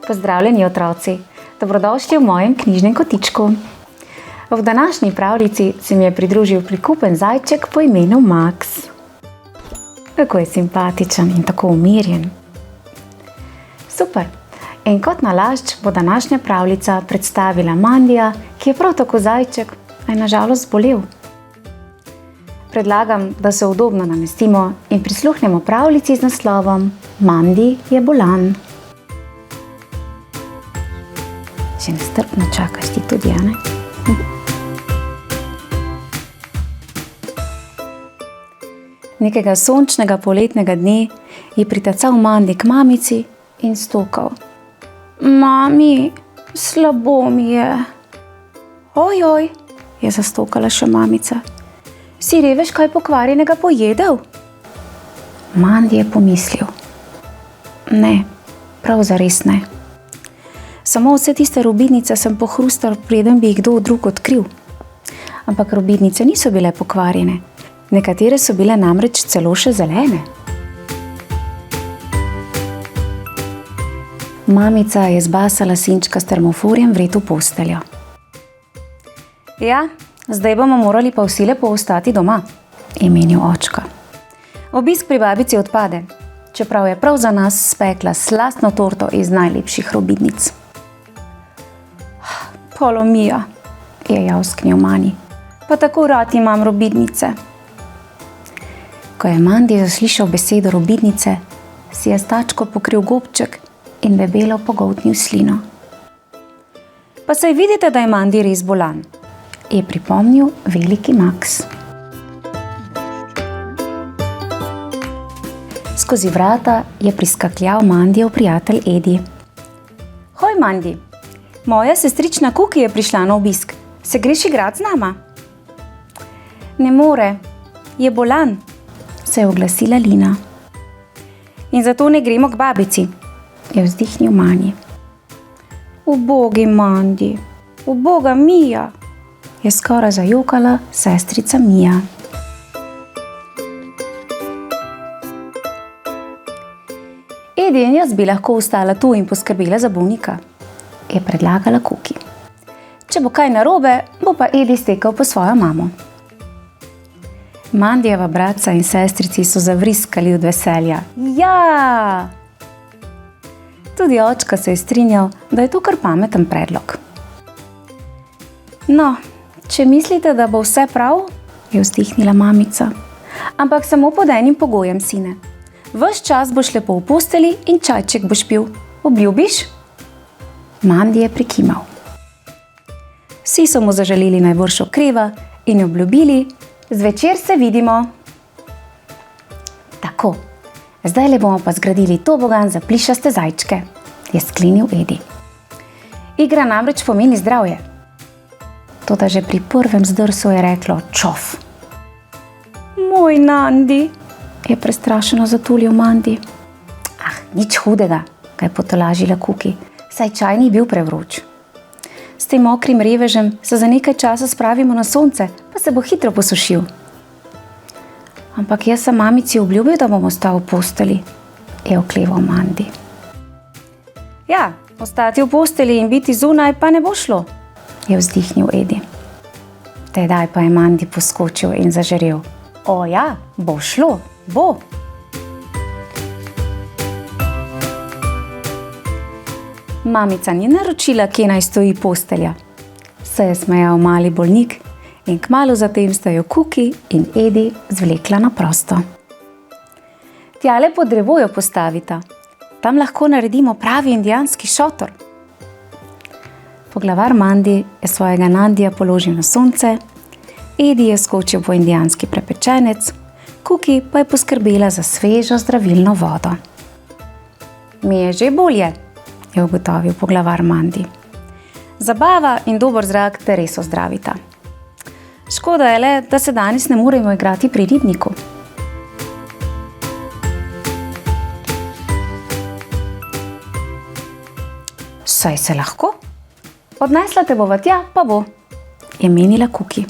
Pozdravljeni otroci, dobrodošli v mojem knjižnem kotičku. V današnji pravljici se mi je pridružil prikupen zajček po imenu Max. Kako je simpatičen in tako umirjen. Super! In kot nalašč bo današnja pravljica predstavila Mandija, ki je prav tako zajček, a je na žalost zbolel. Predlagam, da se udobno namestimo in prisluhnemo pravljici z naslovom Mandi je bolan. Že nestrpno čakaš ti tudi, a ne? Nekega sončnega poletnega dne je pritacal Mandi k mamici in stokal. Mami, slabo mi je. Ojoj, je zastokala še mamica. Si reveš kaj pokvarjenega pojedel? Mandi je pomislil. Ne, prav zares ne. Samo vse tiste robidnice sem pohrustal, preden bi jih kdo drug odkril. Ampak robidnice niso bile pokvarjene. Nekatere so bile namreč celo še zelene. Mamica je zbasala sinčka s termoforjem vred v posteljo. Ja, zdaj bomo morali pa vsi lepo ostati doma, je menil očka. Obisk pri babici odpade, čeprav je prav za nas spekla slastno torto iz najlepših robidnic. Polomija, je javsknil Mani, pa tako rad imam robidnice. Ko je Mandi zaslišal besedo robidnice, si je s tačko pokril gobček in debelo pogoltnil slino. Pa saj vidite, da je Mandi res bolan, je pripomnil veliki Max. Skozi vrata je priskakljal Mandijev prijatelj Edi. Hoj, Mandi! Moja sestrična Kuki je prišla na obisk. Se greš igrat z nama? Ne more, je bolan, se je oglasila Lina. In zato ne gremo k babici, je vzdihnil Mani. Ubogi Mandi, uboga Mija, je skoraj zajokala sestrica Mija. Edi in jaz bi lahko ostala tu in poskrbela za bolnika, je predlagala Kuki. Če bo kaj narobe, bo pa Edi stekel po svojo mamo. Mandijeva bratca in sestrici so zavriskali od veselja. Ja! Tudi očka se je strinjal, da je to kar pameten predlog. No, če mislite, da bo vse prav, je vzdihnila mamica. Ampak samo pod enim pogojem, sine. Ves čas boš lepo v posteli in čajček boš pil. Obljubiš? Mandi je prikimal. Vsi so mu zaželeli naj boljše okreva in obljubili, zvečer se vidimo. Tako, zdaj le bomo pa zgradili tobogan za plišaste zajčke, je sklenil Edi. Igra namreč pomeni zdravje. Toda že pri prvem zdrsu je reklo čof. Moj Nandi, je prestrašeno zatulil Mandi. Ah, nič hudega, ga je potolažila Kuki. Saj čaj ni bil prevroč. S tem mokrim revežem se za nekaj časa spravimo na sonce, pa se bo hitro posušil. Ampak jaz sem mamici obljubil, da bom ostal v posteli, je okleval Mandi. Ja, ostati v posteli in biti zunaj pa ne bo šlo, je vzdihnil Edi. Tedaj pa je Mandi poskočil in zažarel. O ja, bo šlo, bo. Mamica ni naročila, kje naj stoji postelja. Se je smejal mali bolnik in kmalu zatem sta jo Kuki in Edi zvlekla na prosto. Tjale pod drevo jo postavita. Tam lahko naredimo pravi indijanski šotor. Poglavar Mandi je svojega Nandija položil na sonce, Edi je skočil po indijanski prepečenec, Kuki pa je poskrbela za svežo zdravilno vodo. Mi je že bolje, je ugotovil poglavar Mandi. Zabava in dober zrak te res ozdravita. Škoda je le, da se danes ne moremo igrati pri ribniku. Saj se lahko. Odnesla te bova tja, pa bo, je menila Kuki.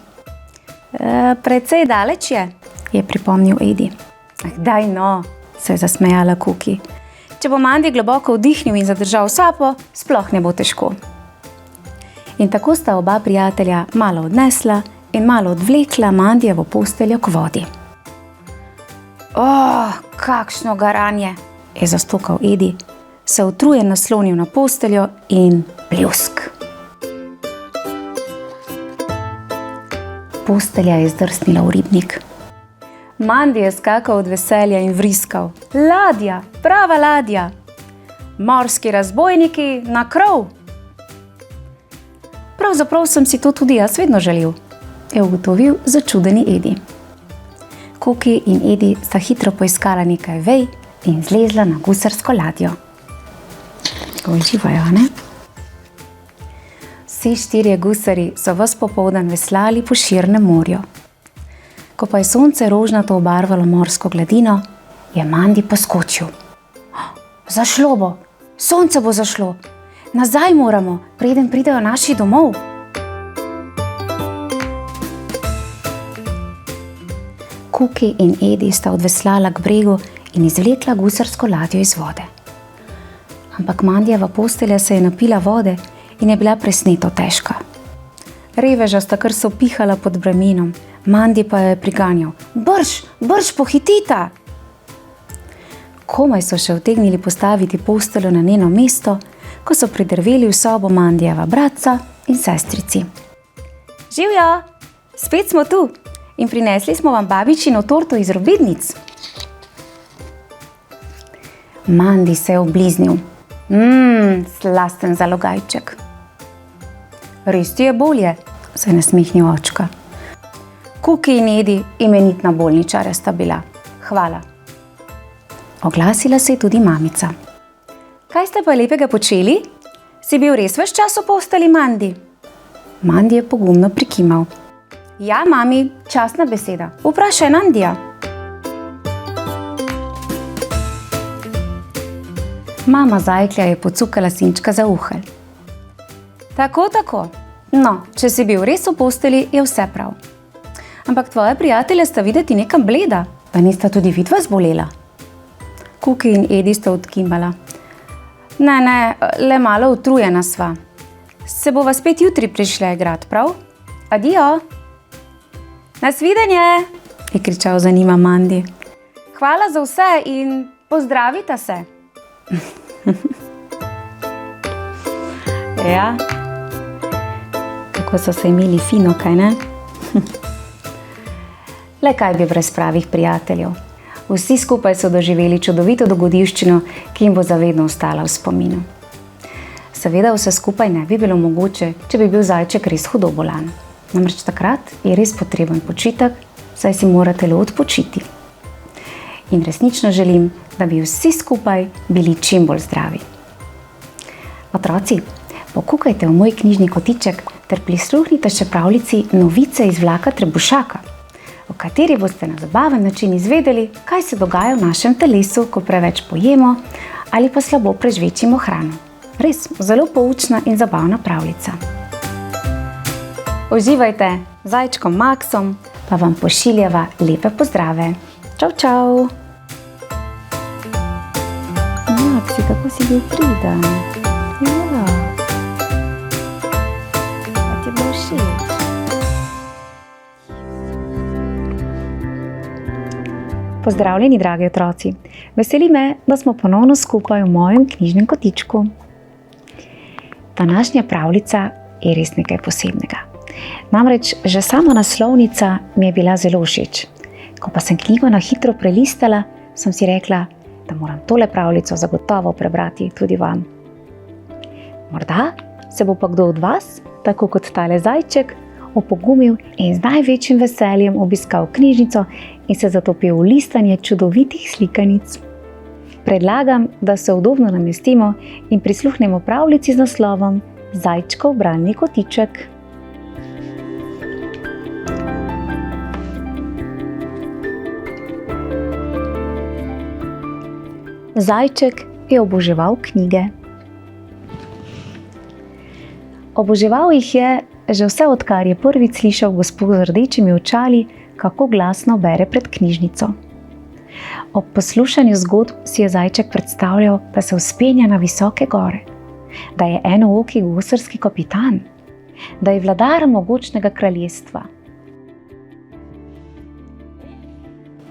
Precej daleč je pripomnil Edi. Daj no, se je zasmejala Kuki. Če bo Mandy globoko vdihnil in zadržal sapo, sploh ne bo težko. In tako sta oba prijatelja malo odnesla in malo odvlekla Mandyjevo posteljo k vodi. Kakšno garanje, je zastokal Edi, se utrujen naslonil na posteljo in pljusk. Postelja je zdrsnila v ribnik. Mandy je skakal od veselja in vriskal. Ladja, prava ladja! Morski razbojniki na krov! Pravzaprav sem si to tudi jaz vedno želel, je ugotovil začudeni Edi. Kuki in Edi sta hitro poiskala nekaj vej in zlezla na gusarsko ladjo. Uživajo, ne? Vsi 4 gusarji so ves popoldan veslali po širnem morju. Ko pa je sonce rožnato obarvalo morsko gladino, je Mandy poskočil. Zašlo bo, sonce bo zašlo, nazaj moramo, preden pridejo naši domov. Kuki in Edi sta odveslala k bregu in izvlekla gusarsko ladjo iz vode. Ampak Mandyjeva postelja se je napila vode in je bila presneto težka. Reveža sta kar sopihala pod bremenom, Mandy pa jo je priganjal. Brž, pohitita! Komaj so še utegnili postaviti posteljo na njeno mesto, ko so pridrveli v sobo Mandyjeva bratca in sestrici. Živjo, spet smo tu in prinesli smo vam babičino torto iz robidnic. Mandy se je obliznil. Slasten zalogajček. Res ti je bolje, se je nasmehnil očka. Kuki in Edi imenitna bolničarja sta bila. Hvala. Oglasila se je tudi mamica. Kaj ste pa lepega počeli? Si bil res ves čas v posteli, Mandy? Mandy je pogumno prikimal. Ja, mami, častna beseda. Vprašaj Nandyja. Mama zajklja je pocukala sinčka za uhelj. Tako. No, če si bil res v posteli, je vse prav. Ampak tvoje prijatelje sta videti nekam bleda, pa nista tudi vidva zbolela. Kuki in Edi sta odkimala. Ne, le malo utrujena sva. Se bova spet jutri prišla igrat, prav? Adijo! Nasvidenje, je kričal za njima Mandy. Hvala za vse in pozdravita se. Ja, kako so se imeli fino, kaj ne? Le kaj bi brez pravih prijateljev. Vsi skupaj so doživeli čudovito dogodivščino, ki jim bo zavedno ostala v spominu. Seveda vse skupaj ne bi bilo mogoče, če bi bil zajček res hudo bolan. Namreč takrat je res potreben počitek, saj si mora telo odpočiti. In resnično želim, da bi vsi skupaj bili čim bolj zdravi. Otroci, pokukajte v moj knjižni kotiček ter prisluhnite še pravljici Novice iz vlaka Trebušaka, v kateri boste na zabaven način izvedeli, kaj se dogaja v našem telesu, ko preveč pojemo ali pa slabo prežvečimo hrano. Res zelo poučna in zabavna pravljica. Uživajte, zajčkom Maksom pa vam pošiljava lepe pozdrave. Čau! Maksi, kako si bil priden? Ja. A ti bo všeč? Pozdravljeni, dragi otroci. Veseli me, da smo ponovno skupaj v mojem knjižnem kotičku. Današnja pravljica je res nekaj posebnega. Namreč že sama naslovnica mi je bila zelo všeč. Ko pa sem knjigo na hitro prelistala, sem si rekla, da moram tole pravljico zagotovo prebrati tudi vam. Morda se bo pa kdo od vas, tako kot tale zajček, opogumil in z največjim veseljem obiskal knjižnico in se zatopil v listanje čudovitih slikanic. Predlagam, da se udobno namestimo in prisluhnemo pravljici z naslovom Zajčkov bralni kotiček. Zajček je oboževal knjige. Oboževal jih je že vse odkar je prvič slišal gospo z rdečimi očali, kako glasno bere pred knjižnico. Ob poslušanju zgodb si je zajček predstavljal, da se vzpenja na visoke gore, da je enooki gusarski kapitan, da je vladar mogočnega kraljestva.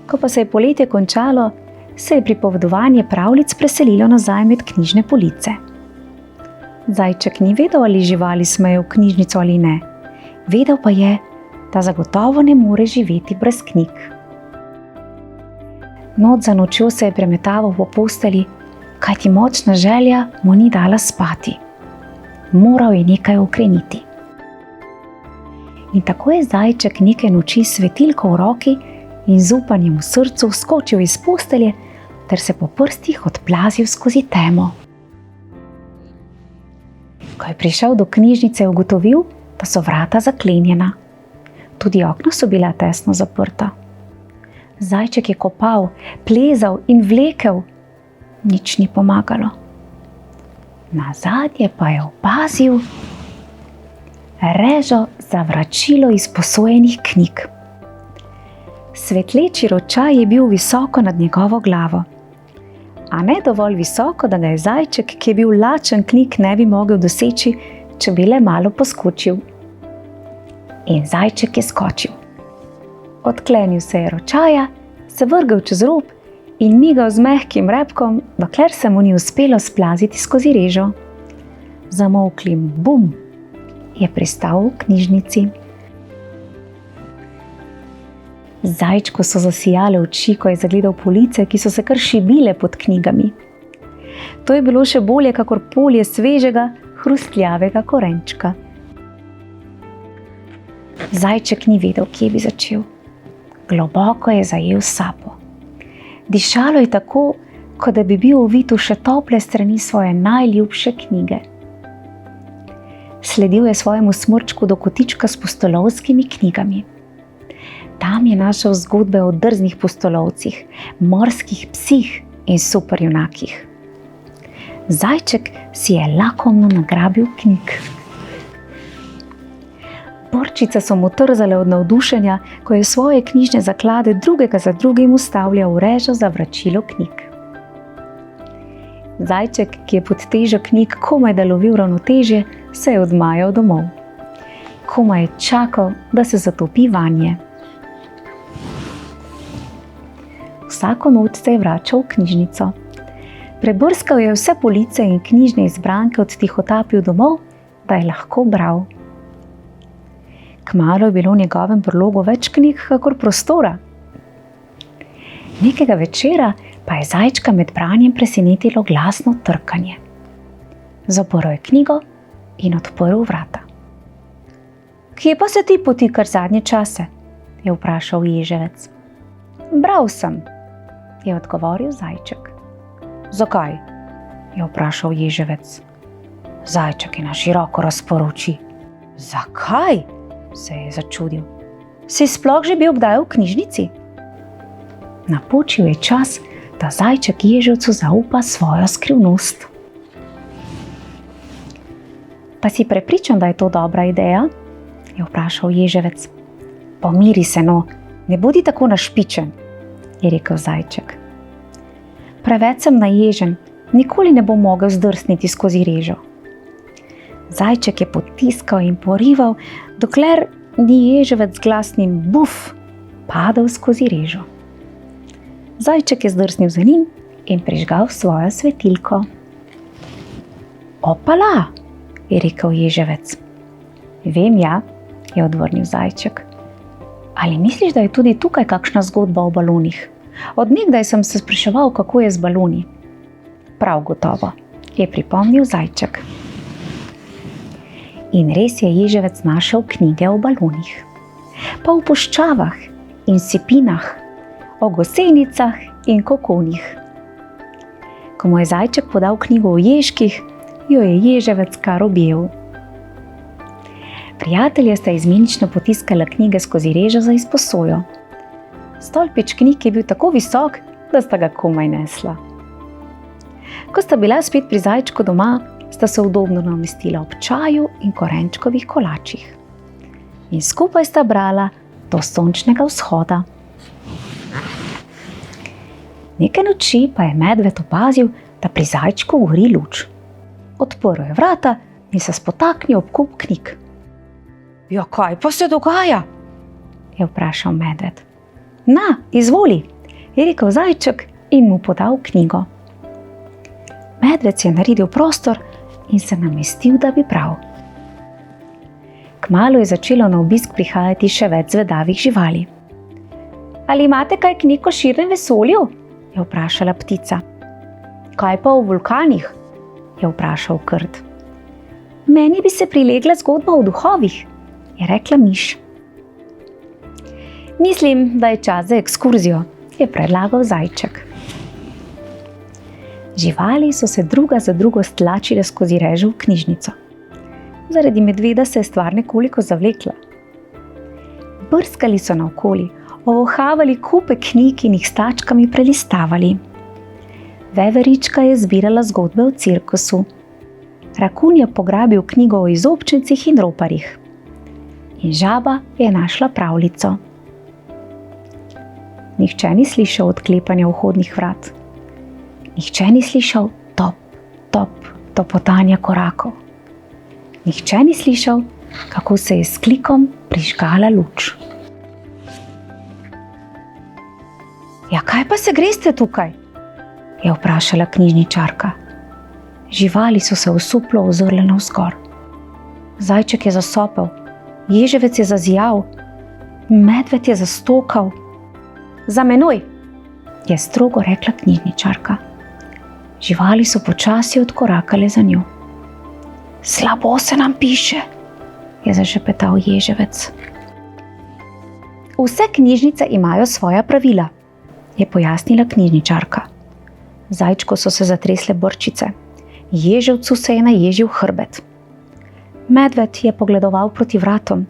Ko pa se je poletje končalo, se je pripovedovanje pravljic preselilo nazaj med knjižne police. Zajček ni vedel, ali živali smejo v knjižnico ali ne. Vedel pa je, da zagotovo ne more živeti brez knjig. Noč za nočjo se je premetaval po postelji, kajti močna želja mu ni dala spati. Moral je nekaj ukreniti. In tako je zajček nekaj noči s svetilko v roki in z upanjem v srcu skočil iz postelje ter se po prstih odplazil skozi temo. Ko je prišel do knjižnice, je ugotovil, da so vrata zaklenjena. Tudi okna so bila tesno zaprta. Zajček je kopal, plezal in vlekel. Nič ni pomagalo. Nazadnje pa je opazil režo za vračilo izposojenih knjig. Svetleči ročaj je bil visoko nad njegovo glavo, a ne dovolj visoko, da ga je zajček, ki je bil lačen knjig, ne bi mogel doseči, če bi le malo poskočil. In zajček je skočil. Odklenil se je ročaja, se vrgel čez rob in migal z mehkim repkom, dokler se mu ni uspelo splaziti skozi režo. Zamolklim bum je pristal v knjižnici. Zajčku so zasijale oči, ko je zagledal police, ki so se kar šibile pod knjigami. To je bilo še bolje kakor polje svežega, hrustljavega korenčka. Zajček ni vedel, kje bi začel. Globoko je zajel sapo. Dišalo je tako, kot da bi bil ovit v še tople strani svoje najljubše knjige. Sledil je svojemu smrčku do kotička s pustolovskimi knjigami. Tam je našel zgodbe o drznih pustolovcih, morskih psih in superjunakih. Zajček si je lakomno nagrabil knjig. Borčice so mu trzale od navdušenja, ko je svoje knjižne zaklade drugega za drugim ustavljal v režo za vračilo knjig. Zajček, ki je pod težo knjig komaj da lovil ravnotežje, se je odmajal domov. Komaj je čakal, da se zatopi vanje. Vsako noč se je vračal v knjižnico. Prebrskal je vse police in knjižne izbranke odtihotapil domov, da je lahko bral. Kmalu je bilo v njegovem brlogu več knjig kakor prostora. Nekega večera pa je zajčka med branjem presenetilo glasno trkanje. Zaprl je knjigo in odprl vrata. Kje pa se ti potikaš zadnje čase? Je vprašal ježevec. Bral sem, je odgovoril zajček. Zakaj? Je vprašal ježevec. Zajček je na široko razprl oči. Zakaj? Se je začudil. Si sploh že bil kdaj v knjižnici? Napočil je čas, da zajček ježevcu zaupa svojo skrivnost. Pa si prepričan, da je to dobra ideja? Je vprašal ježevec. Pomiri se, no, ne bodi tako našpičen, je rekel zajček. Preveč sem naježen, nikoli ne bom mogel zdrsniti skozi režo. Zajček je potiskal in porival, dokler ni ježevec z glasnim buf padel skozi režo. Zajček je zdrsnil za njim in prižgal svojo svetilko. Opala, je rekel ježevec. Vem, ja, je odvrnil zajček. Ali misliš, da je tudi tukaj kakšna zgodba o balonih? Od nekdaj sem se spraševal, kako je z baloni. Prav gotovo, je pripomnil zajček. In res je ježevec našel knjige o balonih. Pa o puščavah in sipinah, o gosenicah in kokonih. Ko mu je zajček podal knjigo o ježkih, jo je ježevec kar objel. Prijatelja sta izmenično potiskala knjige skozi režo za izposojo. Stolpič knjig je bil tako visok, da sta ga komaj nesla. Ko sta bila spet pri zajčku doma, sta se udobno namestila ob čaju in korenčkovih kolačih. In skupaj sta brala do sončnega vzhoda. Neke noči pa je medved opazil, da pri zajčku gori luč. Odprl je vrata in se spotaknil ob kup knjig. Ja, kaj pa se dogaja? Je vprašal medved. Na, izvoli, je rekel zajček in mu podal knjigo. Medved si je naredil prostor in se namestil, da bi bral. Kmalu je začelo na obisk prihajati še več zvedavih živali. Ali imate kaj knjig o širnem vesolju? Je vprašala ptica. Kaj pa o vulkanih? Je vprašal krt. Meni bi se prilegla zgodba o duhovih, je rekla miš. Mislim, da je čas za ekskurzijo, je predlagal zajček. Živali so se druga za drugo stlačile skozi režo v knjižnico. Zaradi medveda se je stvar nekoliko zavlekla. Brskali so naokoli, ovohavali kupe knjig in jih s tačkami prelistavali. Veverička je zbirala zgodbe o cirkusu. Rakun je pograbil knjigo o izobčencih in roparjih. In žaba je našla pravljico. Nihče ni slišal odklepanja vhodnih vrat. Nihče ni slišal top, top, topotanja korakov. Nihče ni slišal, kako se je s klikom prižgala luč. Ja, kaj pa se greste tukaj? Je vprašala knjižničarka. Živali so se osuplo ozrle navzgor. Zajček je zasopel, ježevec je zazijal, medved je zastokal. Za menoj, je strogo rekla knjižničarka. Živali so počasi odkorakale za njo. Slabo se nam piše, je zašepetal ježevec. Vse knjižnice imajo svoja pravila, je pojasnila knjižničarka. Zajčku so se zatresle brčice, ježevcu se je naježil hrbet. Medved je pogledoval proti vratom.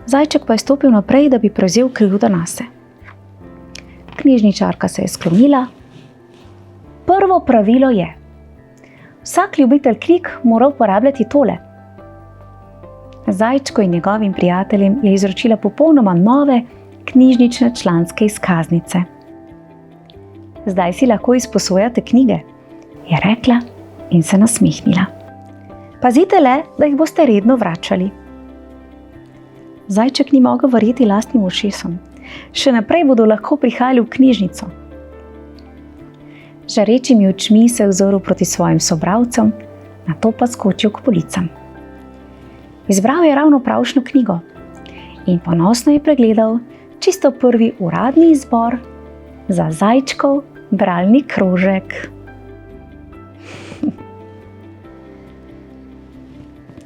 Zajček pa je stopil naprej, da bi prevzel krivdo nase. Knjižničarka se je sklonila. Prvo pravilo je: vsak ljubitelj knjig mora uporabljati tole. Zajčku in njegovim prijateljem je izročila popolnoma nove knjižnične članske izkaznice. Zdaj si lahko izposojate knjige, je rekla in se nasmehnila. Pazite le, da jih boste redno vračali. Zajček ni mogel verjeti lastnim ušesom. Še naprej bodo lahko prihajali v knjižnico. Žarečimi očmi se je ozrl proti svojim sobralcem, nato pa skočil k policam. Izbral je ravno pravšnjo knjigo in ponosno je pregledal čisto prvi uradni izbor za Zajčkov bralni krožek.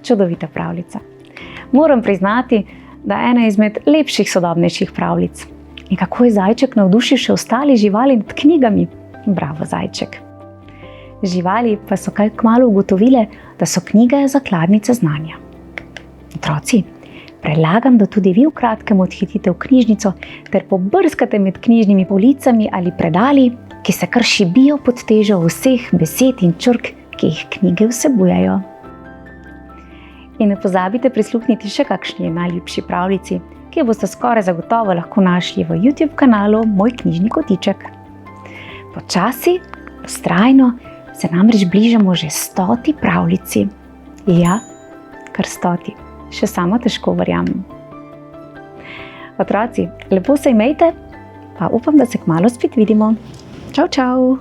Čudovita pravljica. Moram priznati, da je ena izmed lepših sodobnejših pravljic. In kako je Zajček navdušil še ostali živali nad knjigami? Bravo, Zajček. Živali pa so kaj kmalu ugotovile, da so knjige zakladnice znanja. Otroci, predlagam, da tudi vi v kratkem odhitite v knjižnico ter pobrskate med knjižnimi policami ali predali, ki se kar šibijo pod težo vseh besed in črk, ki jih knjige vsebujejo. In ne pozabite prisluhniti še kakšni najljubši pravljici, ki jo boste skoraj zagotovo lahko našli v YouTube kanalu Moj knjižni kotiček. Počasi, vztrajno se namreč bližamo že 100. pravljici. Ja, kar 100. Še sama težko verjamem. Otroci, lepo se imejte, pa upam, da se kmalu spet vidimo. Čau, čau!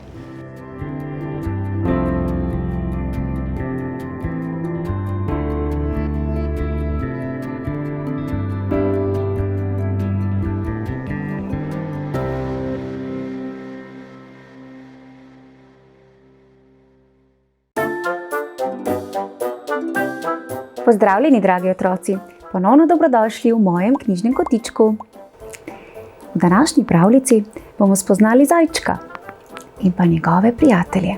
Pozdravljeni, dragi otroci, ponovno dobrodošli v mojem knjižnem kotičku. V današnji pravljici bomo spoznali Zajčka in pa njegove prijatelje.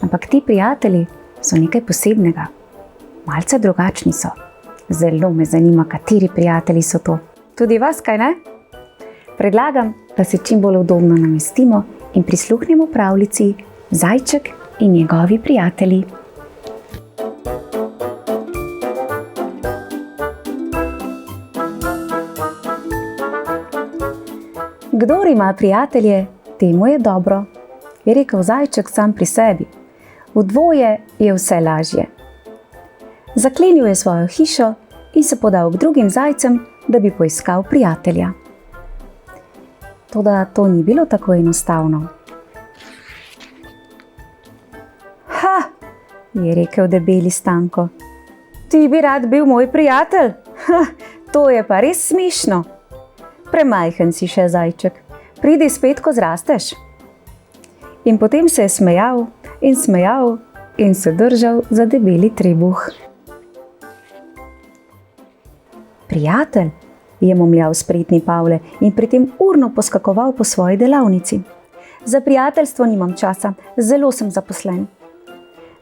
Ampak ti prijatelji so nekaj posebnega, malce drugačni so. Zelo me zanima, kateri prijatelji so to. Tudi vas, kaj ne? Predlagam, da se čim bolj udobno namestimo in prisluhnemo pravljici Zajček in njegovi prijatelji. Kdor ima prijatelje, temu je dobro, je rekel zajček sam pri sebi. V dvoje je vse lažje. Zaklenil je svojo hišo in se podal k drugim zajcem, da bi poiskal prijatelja. Toda to ni bilo tako enostavno. Ha, je rekel debeli Stanko. Ti bi rad bil moj prijatelj? Ha, to je pa res smešno. Premajhen si še, zajček. Pridi spet, ko zrasteš. In potem se je smejal in se držal za debeli trebuh. Prijatelj, je momljal spretni Pavle in pri tem urno poskakoval po svoji delavnici. Za prijateljstvo nimam časa, zelo sem zaposlen.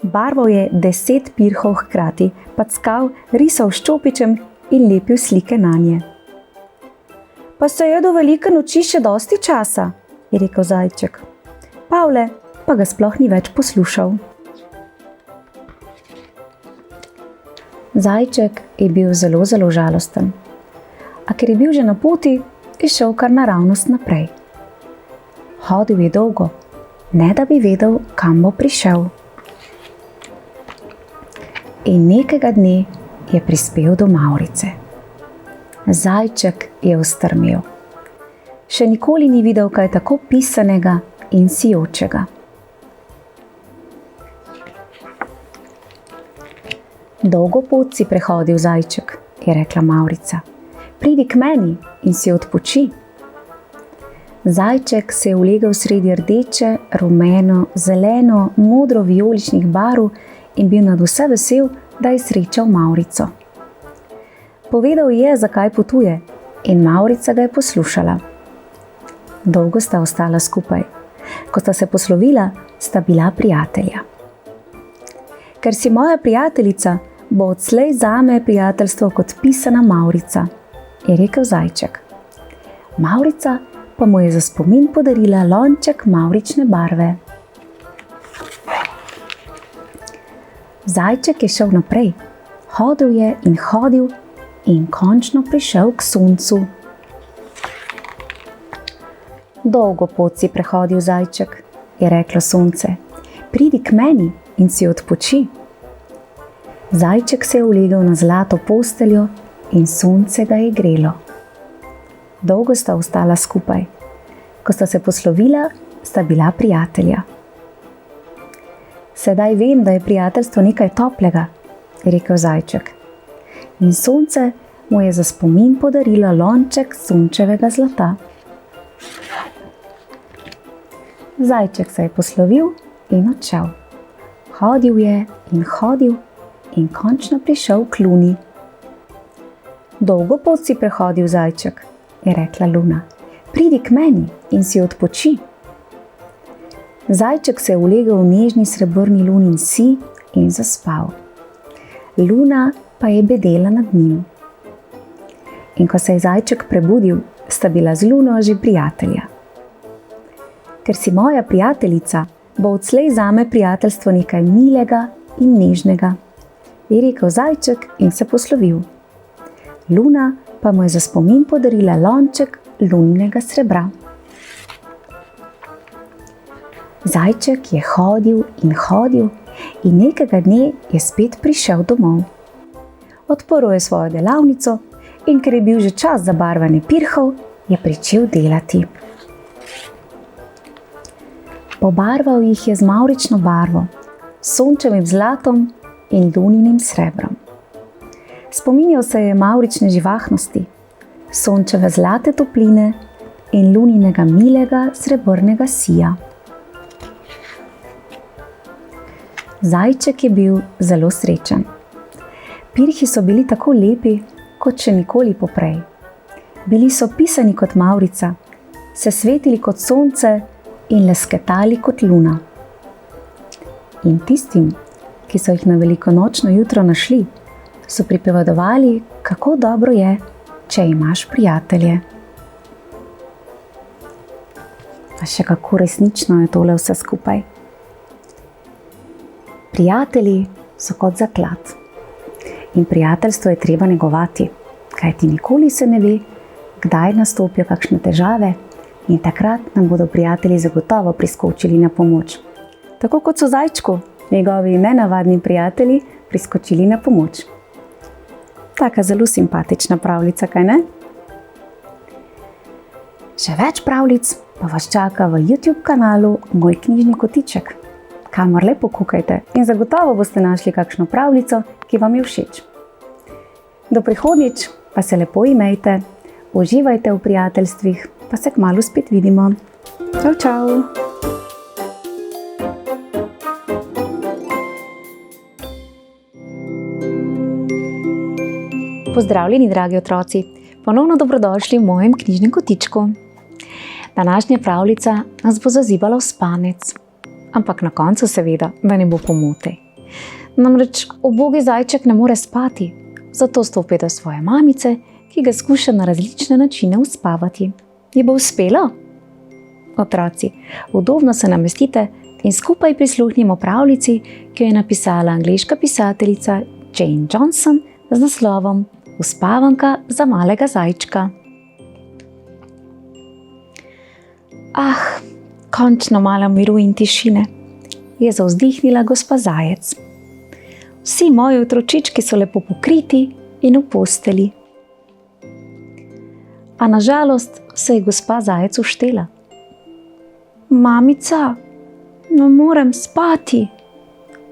Barval je 10 pirhov hkrati, packal, risal s čopičem in lepil slike nanje. Pa se je do velike noči še dosti časa, je rekel zajček. Pavle pa ga sploh ni več poslušal. Zajček je bil zelo, zelo žalosten. A ker je bil že na poti, je šel kar naravnost naprej. Hodil je dolgo, ne da bi vedel, kam bo prišel. In nekega dne je prispel do mavrice. Zajček je ostrmel. Še nikoli ni videl kaj tako pisanega in sijočega. Dolgo pot si prehodil, zajček, je rekla mavrica. Pridi k meni in si odpoči. Zajček se je ulegel sredi rdeče, rumeno, zeleno, modro vijoličnih barv in bil nadvse vesel, da je srečal mavrico. Povedal je, zakaj potuje, in mavrica ga je poslušala. Dolgo sta ostala skupaj. Ko sta se poslovila, sta bila prijatelja. Ker si moja prijateljica, bo odslej zame prijateljstvo kot pisana mavrica, je rekel zajček. Mavrica pa mu je za spomin podarila lonček mavrične barve. Zajček je šel naprej, hodil je in končno prišel k soncu. Dolgo pot si prehodil, zajček, je reklo sonce. Pridi k meni in si odpoči. Zajček se je ulegel na zlato posteljo in sonce ga je grelo. Dolgo sta ostala skupaj. Ko sta se poslovila, sta bila prijatelja. Sedaj vem, da je prijateljstvo nekaj toplega, je rekel zajček. In sonce mu je za spomin podarilo lonček sončevega zlata. Zajček se je poslovil in odšel. Hodil je in končno prišel k luni. Dolgo pot si prehodil, zajček, je rekla luna. Pridi k meni in si odpoči. Zajček se je ulegel v nežni srebrni lunin sij in zaspal. Luna pa je bedela nad njim. In ko se je zajček prebudil, sta bila z luno že prijatelja. Ker si moja prijateljica, bo odslej zame prijateljstvo nekaj milega in nežnega, je rekel zajček in se poslovil. Luna pa mu je za spomin podarila lonček luninega srebra. Zajček je hodil in nekega dne je spet prišel domov. Odprl je svojo delavnico in ker je bil že čas za barvanje pirhov, je pričel delati. Pobarval jih je z mavrično barvo, sončevim zlatom in luninim srebrom. Spominjal se je mavrične živahnosti, sončeve zlate topline in luninega milega srebrnega sija. Zajček je bil zelo srečen. Pirhi so bili tako lepi, kot še nikoli poprej. Bili so pisani kot mavrica, se svetili kot sonce in lesketali kot luna. In tistim, ki so jih na velikonočno jutro našli, so pripovedovali, kako dobro je, če imaš prijatelje. A še kako resnično je tole vse skupaj. Prijatelji so kot zaklad. In prijateljstvo je treba negovati, kajti nikoli se ne ve, kdaj nastopijo kakšne težave In takrat nam bodo prijatelji zagotovo priskočili na pomoč. Tako kot so zajčku, njegovi nenavadni prijatelji, priskočili na pomoč. Taka zelo simpatična pravljica, kaj ne? Še več pravljic pa vas čaka v YouTube kanalu Moj knjižni kotiček, kamor le pokukajte in zagotovo boste našli kakšno pravljico, ki vam je všeč. Do prihodnjič pa se lepo imejte, uživajte v prijateljstvih, pa se kmalu spet vidimo. Čau, čau! Pozdravljeni, dragi otroci! Ponovno dobrodošli v mojem knjižnem kotičku. Današnja pravljica nas bo zazibala v spanec. Ampak na koncu seveda, da ne bo pomote. Namreč ubogi zajček ne more spati, zato stopi do svoje mamice, ki ga skuša na različne načine uspavati. Ji bo uspelo? Otroci, udobno se namestite in skupaj prisluhnimo pravljici, ki jo je napisala angleška pisateljica Jane Johnson z naslovom Uspavanka za malega zajčka. Ah, končno malo miru in tišine, je zavzdihnila gospa Zajec. Vsi moji otročički so lepo pokriti in v posteli. A na žalost se je gospa Zajec uštela. Mamica, ne morem spati,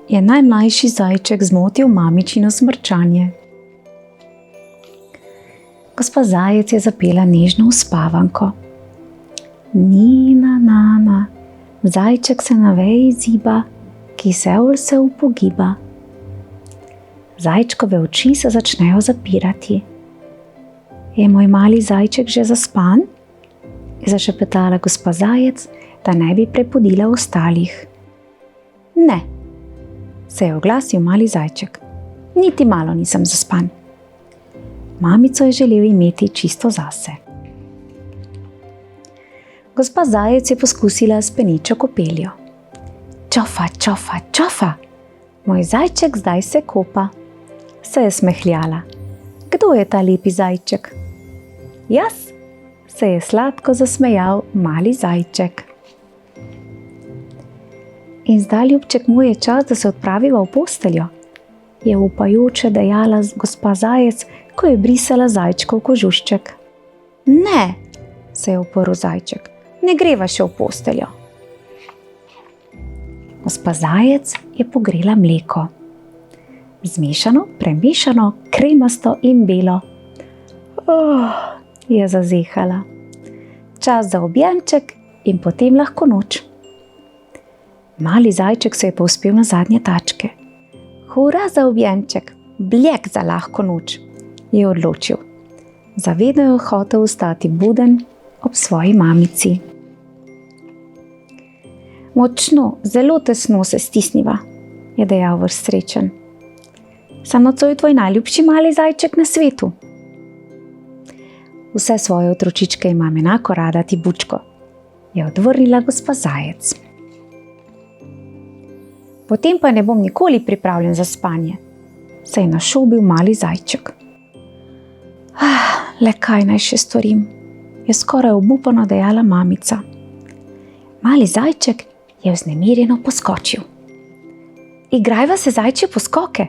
je najmlajši zajček zmotil mamičino smrčanje. Gospa Zajec je zapela nežno uspavanko. Nina, nana, zajček se na veji ziba, kisel se upogiba. Zajčkove oči se začnejo zapirati. Je moj mali zajček že zaspan? Je zašepetala gospa Zajec, da ne bi prepudila ostalih. Ne, se je oglasil mali zajček. Niti malo nisem zaspan. Mamico je želel imeti čisto zase. Gospa Zajec je poskusila s penečo kopeljo. Čofa, čofa, čofa, moj zajček zdaj se kopa, se je smehljala. Kdo je ta lepi zajček? Jaz, se je sladko zasmejal mali zajček. In zdaj, ljubček moj, je čas, da se odpraviva v posteljo, je upajoče dejala gospa Zajec, ko je brisala zajčkov kožušček. Ne, se je uprl zajček, ne greva še v posteljo. Gospa Zajec je pogrela mleko. Zmešano, premešano, kremasto in belo. Je zazehala. Čas za objemček in potem lahko noč. Mali zajček se je povzpel na zadnje tačke. Hura za objemček, bljek za lahko noč, je odločil. Zavedno je hotel ostati buden ob svoji mamici. Močno, zelo tesno se stisniva, je dejal vrš srečen. Sem nocoj tvoj najljubši mali zajček na svetu. Vse svoje otročičke imam enako rada, ti bučko, je odvrnila gospa Zajec. Potem pa ne bom nikoli pripravljen za spanje, se je našobil mali zajček. Le kaj naj še storim, je skoraj obupano dejala mamica. Mali zajček je vznemirjeno poskočil. Igrajva se zajčje poskoke,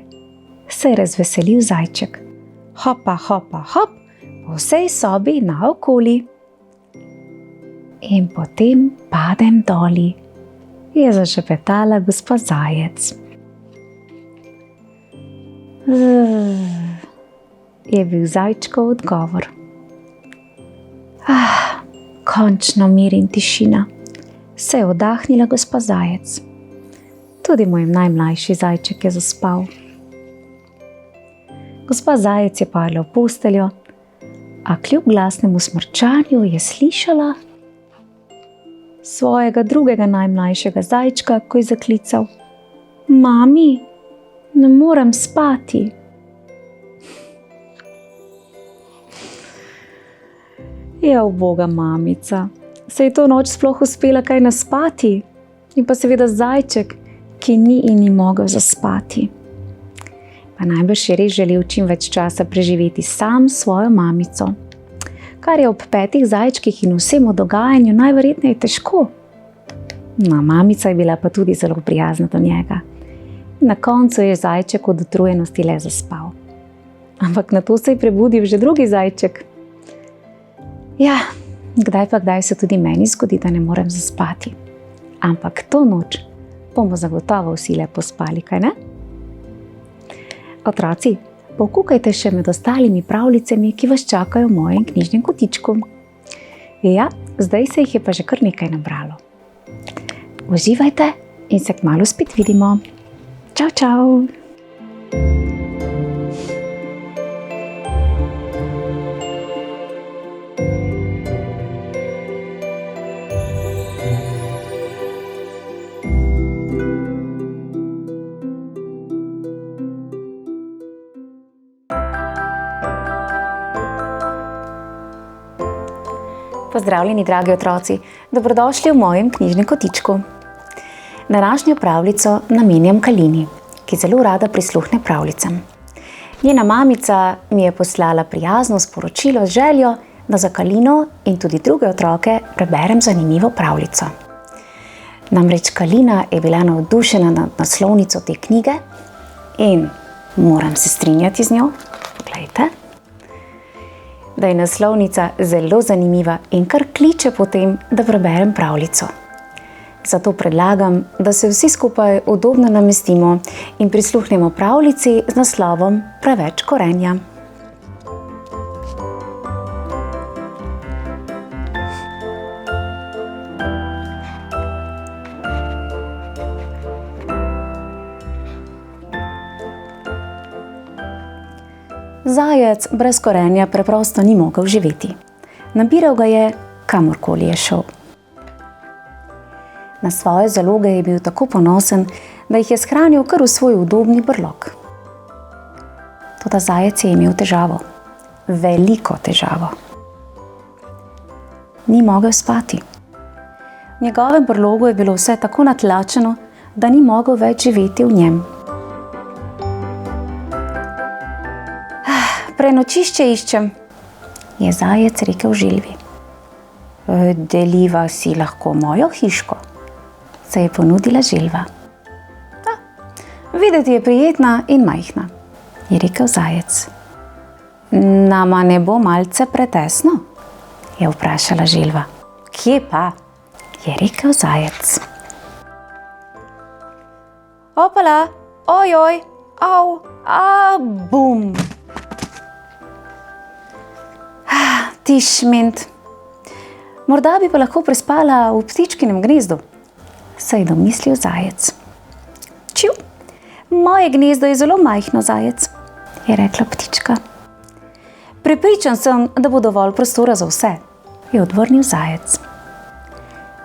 se je razveselil zajček. Hopa, hopa, hop, po vsej sobi naokoli. In potem padem doli, je zašepetala gospa Zajec. Je bil zajčkov odgovor. Končno mir in tišina, se je oddahnila gospa Zajec. Tudi moj najmlajši zajček je zaspal. Gospa Zajec je padla v posteljo, a kljub glasnemu smrčanju je slišala svojega drugega najmlajšega zajčka, ko je zaklical: Mami, ne morem spati. Ja, uboga mamica, se je to noč sploh uspela kaj naspati? In pa seveda zajček, ki ni in ni mogel zaspati. Pa najbrž je res želel čim več časa preživeti sam s svojo mamico. kar je ob 5 zajčkih in vsemu dogajanju najverjetneje težko. No, mamica je bila pa tudi zelo prijazna do njega. Na koncu je zajček od utrujenosti le zaspal. Ampak nato se je prebudil že drugi zajček. Ja, kdaj pa kdaj se tudi meni zgodi, da ne morem zaspati. Ampak to noč bomo zagotovo vsi lepo spali, kaj ne? Otroci, pokukajte še med ostalimi pravljicami, ki vas čakajo v mojem knjižnem kotičku. Ja, zdaj se jih je pa že kar nekaj nabralo. Uživajte in se kmalu spet vidimo. Čau, čau! Pozdravljeni, dragi otroci, dobrodošli v mojem knjižnem kotičku. Današnjo pravljico namenjam Kalini, ki zelo rada prisluhne pravljicam. Njena mamica mi je poslala prijazno sporočilo z željo, da za Kalino in tudi druge otroke preberem zanimivo pravljico. Namreč Kalina je bila navdušena nad naslovnico te knjige in moram se strinjati z njo, glejte, da je naslovnica zelo zanimiva in kar kliče po tem, da preberem pravljico. Zato predlagam, da se vsi skupaj udobno namestimo in prisluhnemo pravljici z naslovom Preveč korenja. Zajec brez korenja preprosto ni mogel živeti. Nabiral ga je, kamorkoli je šel. Na svoje zaloge je bil tako ponosen, da jih je shranil kar v svoj udobni brlog. Toda zajec je imel težavo. Veliko težavo. Ni mogel spati. V njegovem brlogu je bilo vse tako natlačeno, da ni mogel več živeti v njem. Prenočišče iščem, je zajec rekel želvi. Deliva si lahko mojo hiško, se je ponudila želva. Videti je prijetna in majhna, je rekel zajec. Nama ne bo malce pretesno, je vprašala želva. Kje pa, je rekel zajec. Opala, ojoj, au, a, bum. Ti šment. Morda bi pa lahko prespala v ptičkinem gnezdu, se je domislil zajec. Čiv, moje gnezdo je zelo majhno, zajec, je rekla ptička. Prepričan sem, da bo dovolj prostora za vse, je odvrnil zajec.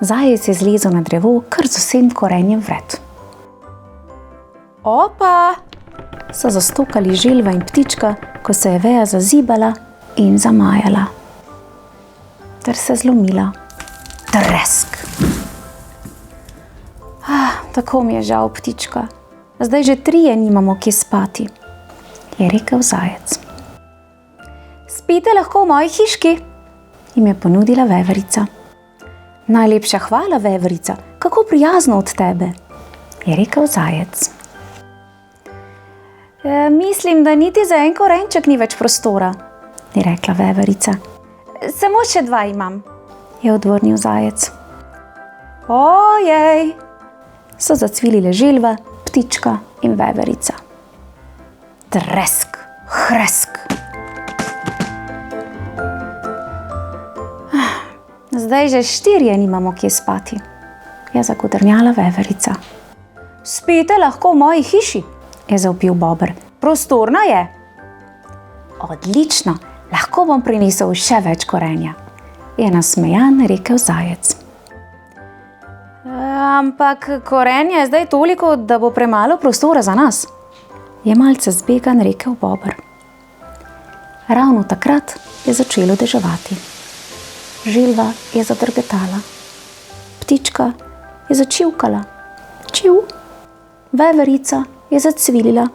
Zajec je zlezel na drevo kar z vsem korenjem vred. Opa, so zastokali želva in ptička, ko se je veja zazibala in zamajala. Ter se zlomila. Tresk. Tako mi je žal, ptička. Zdaj že 3 nimamo kje spati, je rekel zajec. Spite lahko v moji hiški, jim je ponudila veverica. Najlepša hvala, veverica, kako prijazno od tebe, je rekel zajec. Mislim, da niti za en korenček ni več prostora, je rekla veverica. Samo še 2 imam, je odvrnil zajec. Ojej, so zacvilile želva, ptička in veverica. Tresk, hresk. Zdaj že 4 nimamo kje spati, je zagodrnjala veverica. Spite lahko v moji hiši, je zavpil bober. Prostorna je. Odlično, lahko bom prinesel še več korenja, je nasmejan rekel zajec. Ampak korenja je zdaj toliko, da bo premalo prostora za nas, je malce zbegan rekel bober. Ravno takrat je začelo deževati. Želva je zadrgetala. Ptička je začivkala. Čiv. Veverica je zacvilila.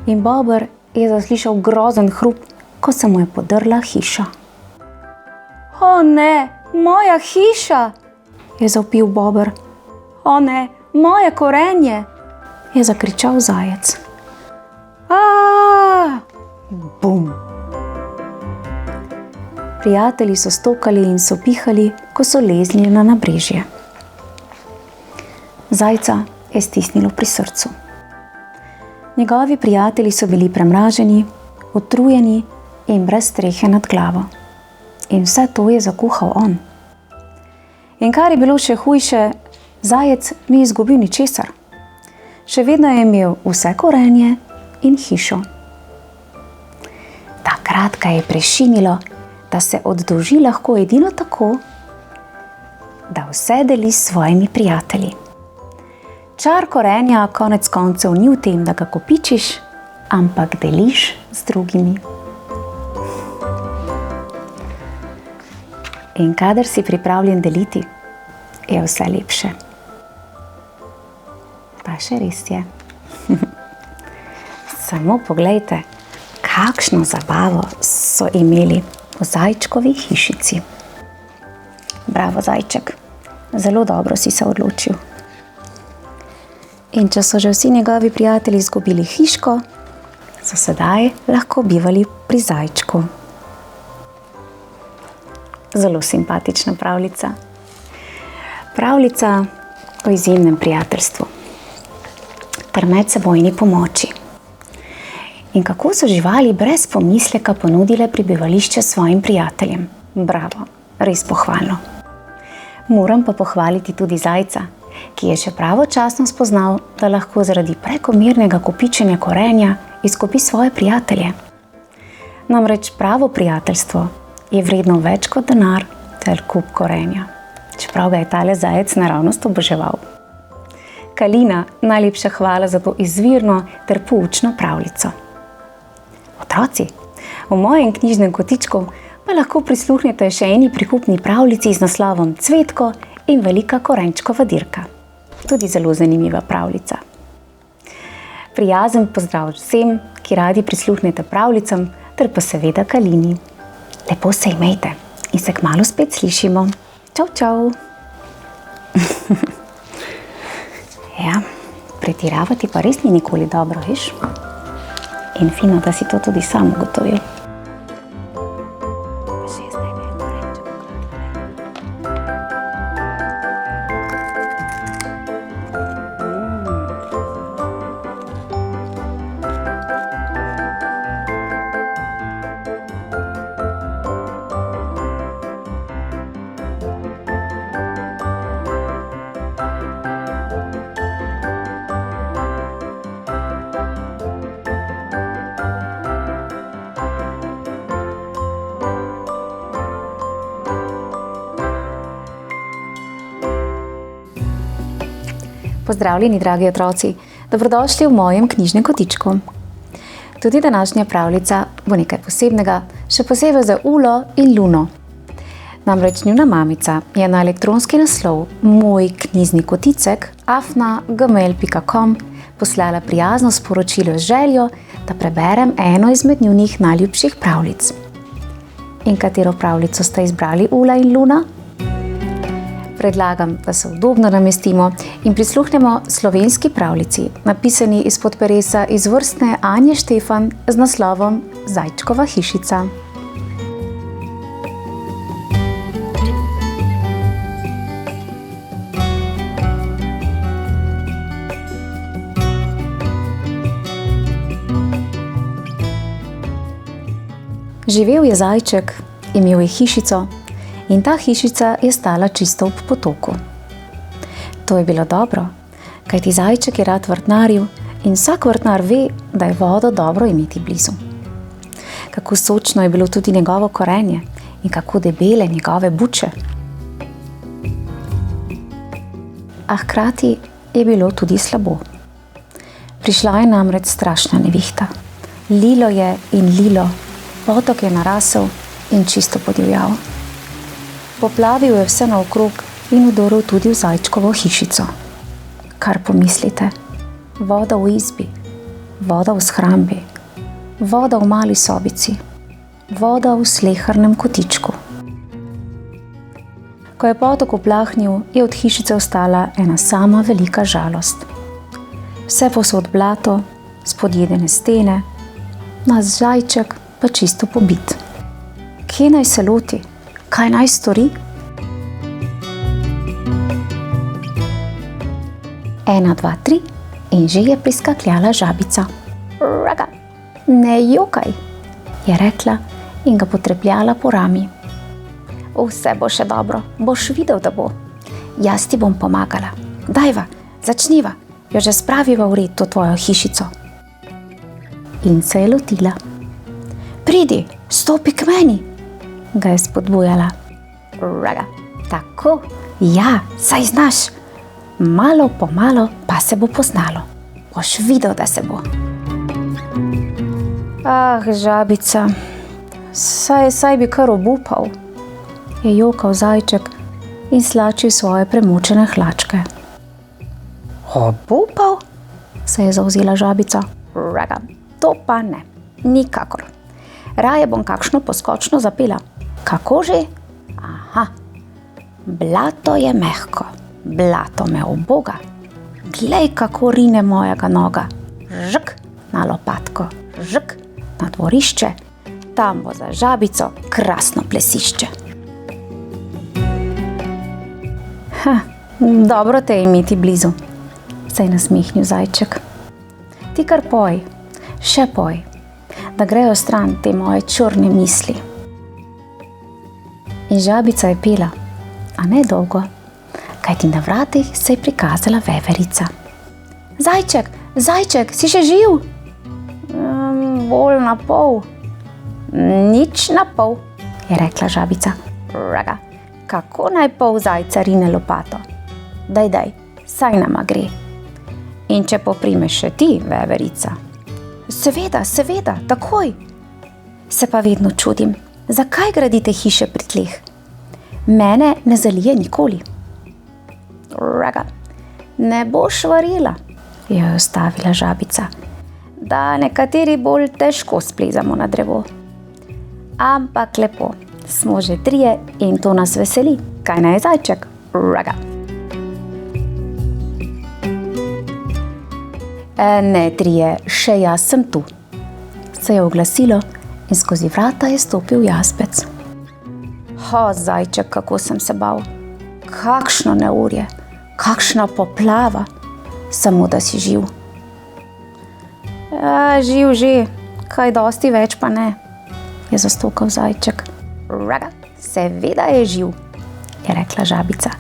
In bober je zaslišal grozen hrup ko se mu je podrla hiša. O ne, moja hiša, je zavpil bober. O ne, moje korenje, je zakričal zajec. Bum! Prijatelji so stokali in so pihali, ko so lezli na nabrežje. Zajca je stisnilo pri srcu. Njegovi prijatelji so bili premraženi, utrujeni in brez strehe nad glavo. In vse to je zakuhal on. In kar je bilo še hujše, zajec ni izgubil ničesar. Še vedno je imel vse korenje in hišo. Takrat ga je prešinilo, da se oddolži lahko edino tako, da vse deli s svojimi prijatelji. Čar korenja konec koncev ni v tem, da ga kopičiš, ampak deliš z drugimi. In kadar si pripravljen deliti, je vse lepše. Pa še res je. Samo poglejte, kakšno zabavo so imeli v zajčkovi hišici. Bravo, zajček, zelo dobro si se odločil. In če so že vsi njegovi prijatelji izgubili hiško, so sedaj lahko bivali pri zajčku. Zelo simpatična pravljica. Pravljica o izjemnem prijateljstvu ter medsebojni pomoči. In kako so živali brez pomisleka ponudile prebivališče svojim prijateljem. Bravo, res pohvalno. Moram pa pohvaliti tudi zajca, ki je še pravočasno spoznal, da lahko zaradi prekomernega kopičenja korenja izgubi svoje prijatelje. Namreč pravo prijateljstvo je vredno več kot denar ter kup korenja, čeprav ga je tale zajec naravnost oboževal. Kalina, najlepša hvala za to izvirno ter poučno pravljico. Otroci, v mojem knjižnem kotičku pa lahko prisluhnete še eni prikupni pravljici z naslovom Cvetko in velika korenčkova dirka. Tudi zelo zanimiva pravljica. Prijazen pozdrav vsem, ki radi prisluhnete pravljicam, ter pa seveda Kalini. Lepo se imejte in se kmalu spet slišimo. Čau, čau! Ja, pretiravati pa res ni nikoli dobro, veš? In fino, da si to tudi sam ugotovil. Pozdravljeni, dragi otroci, dobrodošli v mojem knjižnem kotičku. Tudi današnja pravljica bo nekaj posebnega, še posebej za Ulo in Luno. Namreč njuna mamica je na elektronski naslov moj knjižni koticek afna@gmail.com poslala prijazno sporočilo z željo, da preberem eno izmed njunih najljubših pravljic. In katero pravljico sta izbrali Ula in Luna? Predlagam, da se udobno namestimo in prisluhnemo slovenski pravljici, napisani izpod peresa izvrstne Anje Štefan z naslovom Zajčkova hišica. Živel je zajček, imel je hišico, in ta hišica je stala čisto ob potoku. To je bilo dobro, kajti zajček je rad vrtnaril in vsak vrtnar ve, da je vodo dobro imeti blizu. Kako sočno je bilo tudi njegovo korenje in kako debele njegove buče. A hkrati je bilo tudi slabo. Prišla je namreč strašna nevihta. Lilo je in lilo, potok je narasel in čisto podivjal. Poplavil je vse naokrog in vdoril tudi v zajčkovo hišico. Kar pomislite, voda v izbi, voda v shrambi, voda v mali sobici, voda v slehernem kotičku. Ko je potok uplahnil, je od hišice ostala ena sama velika žalost. Vse povsod blato, spodjedene stene, nas zajček pa čisto pobit. Kje naj se loti? Kaj naj stori? 1, 2, 3 in že je priskakljala žabica. Raga, ne jokaj, je rekla in ga potrepljala po rami. Vse bo še dobro, boš videl, da bo. Jaz ti bom pomagala. Dajva, začniva, jo že spraviva v red to tvojo hišico. In se je lotila. Pridi, stopi k meni, ga je spodbujala. Raga, tako, ja, saj znaš. Malo po malo pa se bo poznalo. Boš videl, da se bo. Ah, žabica, saj bi kar obupal, je jokal zajček in slačil svoje premočene hlačke. Obupal? Se je zavzela žabica. Raga, to pa ne, nikakor. Raje bom kakšno poskočno zapela. Kako že? Aha, blato je mehko, blato me uboga. Glej, kako rine mojega noga. Žk na lopatko, žk na dvorišče, tam bo za žabico krasno plesišče. Dobro te je imeti blizu, se je nasmehnil zajček. Ti kar poj, še poj, da grejo stran te moje črne misli. In žabica je pela, a ne dolgo, kajti na vratih se je prikazala veverica. Zajček, zajček, si še živ? Bolj na pol. Nič na pol, je rekla žabica. Raga, kako naj pol zajca rine lopato? Daj, saj nama gre. In če poprimeš še ti, veverica? Seveda, takoj. Se pa vedno čudim, zakaj gradite hiše pri tleh? Mene ne zalije nikoli. Raga, ne boš varila, je ustavila žabica, da nekateri bolj težko splezamo na drevo. Ampak lepo, smo že 3 in to nas veseli, kaj ne, zajček? Raga. Ne 3, še jaz sem tu, se je oglasilo in skozi vrata je stopil jazbec. Zajček, kako sem se bal. Kakšno neurje, kakšna poplava, samo da si živ. Živ že, kaj dosti več pa ne, je zastokal zajček. Raga, seveda je živ, je rekla žabica,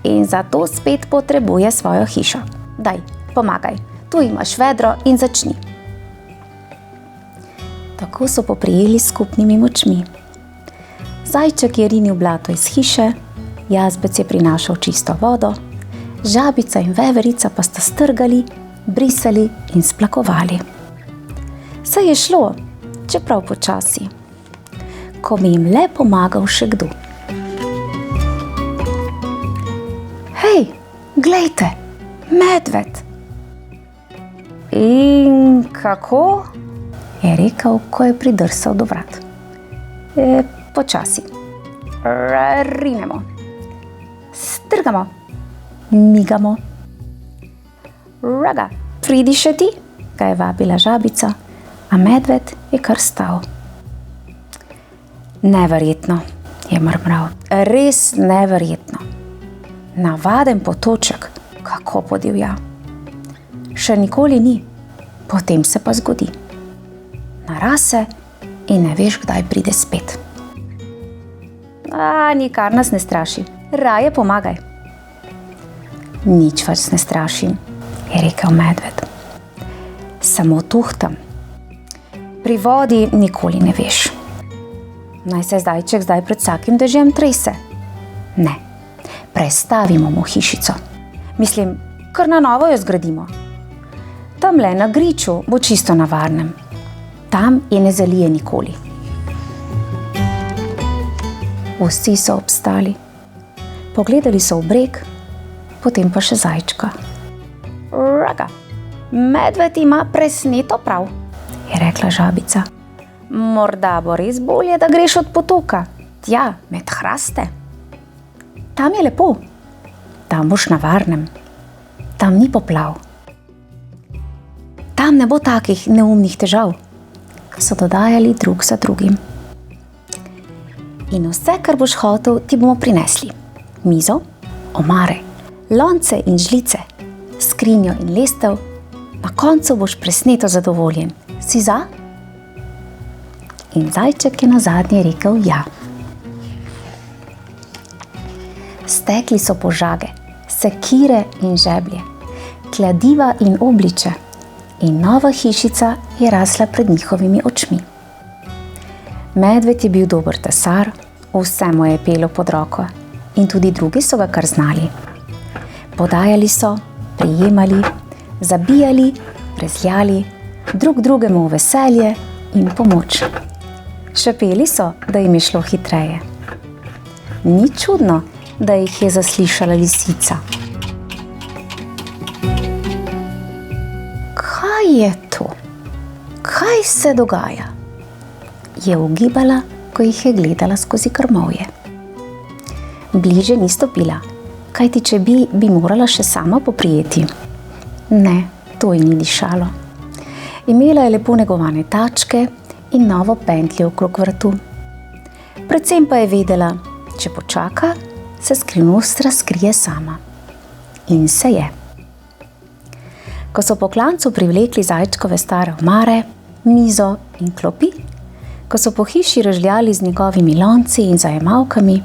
in zato spet potrebuje svojo hišo. Daj, pomagaj, tu imaš vedro in začni. Tako so poprijeli skupnimi močmi. Zajček je rinil blato iz hiše, jazbec je prinašal čisto vodo, žabica in veverica pa sta strgali, brisali in splakovali. Saj je šlo, čeprav počasi, ko bi jim le pomagal še kdo. Hej, glejte, medved! In kako? Je rekel, ko je pridrsal do vrat. Počasi. Rinemo. Strgamo. Migamo. Raga, pridi še ti, ga je vabila žabica, a medved je kar stal. Neverjetno, je mrmral. Res neverjetno. Navaden potoček, kako podivja. Še nikoli ni, potem se pa zgodi. Narase in ne veš, kdaj pride spet. Nikar nas ne straši, raje pomagaj. Nič vas ne strašim, je rekel medved. Samo tuhtam. Pri vodi nikoli ne veš. Naj se zajček zdaj pred vsakim dežjem trese? Ne, prestavimo mu hišico. Mislim, kar na novo jo zgradimo. Tamle na griču bo čisto na varnem. Tam je ne zalije nikoli. Vsi so obstali. Pogledali so v breg, potem pa še zajčka. Raga, medved ima presneto prav, je rekla žabica. Morda bo res bolje, da greš od potoka, tja, med hraste. Tam je lepo, tam boš na varnem, tam ni poplav. Tam ne bo takih neumnih težav, so dodajali drug za drugim. In vse, kar boš hotel, ti bomo prinesli. Mizo, omare, lonce in žlice, skrinjo in lestev, na koncu boš presneto zadovoljen. Si za? In zajček je nazadnje rekel ja. Stekli so požage, sekire in žeblje, kladiva in obliče, in nova hišica je rasla pred njihovimi očmi. Medved je bil dober tesar, vse mu je pelo pod roko in tudi drugi so ga kar znali. Podajali so, prijemali, zabijali, rezljali, drug drugemu v veselje in pomoč. Šepeli so, da jim je šlo hitreje. Ni čudno, da jih je zaslišala lisica. Kaj je to? Kaj se dogaja? Je ugibala, ko jih je gledala skozi grmovje. Bliže ni stopila, kajti če bi morala še sama poprijeti. Ne, to ji ni dišalo. Imela je lepo negovane tačke in novo pentljo okrog vratu. Predvsem pa je vedela, če počaka, se skrivnost razkrije sama. In se je. Ko so po klancu privlekli zajčkove stare omare, mizo in klopi, ko so po hiši rožljali z njegovimi lonci in zajemalkami,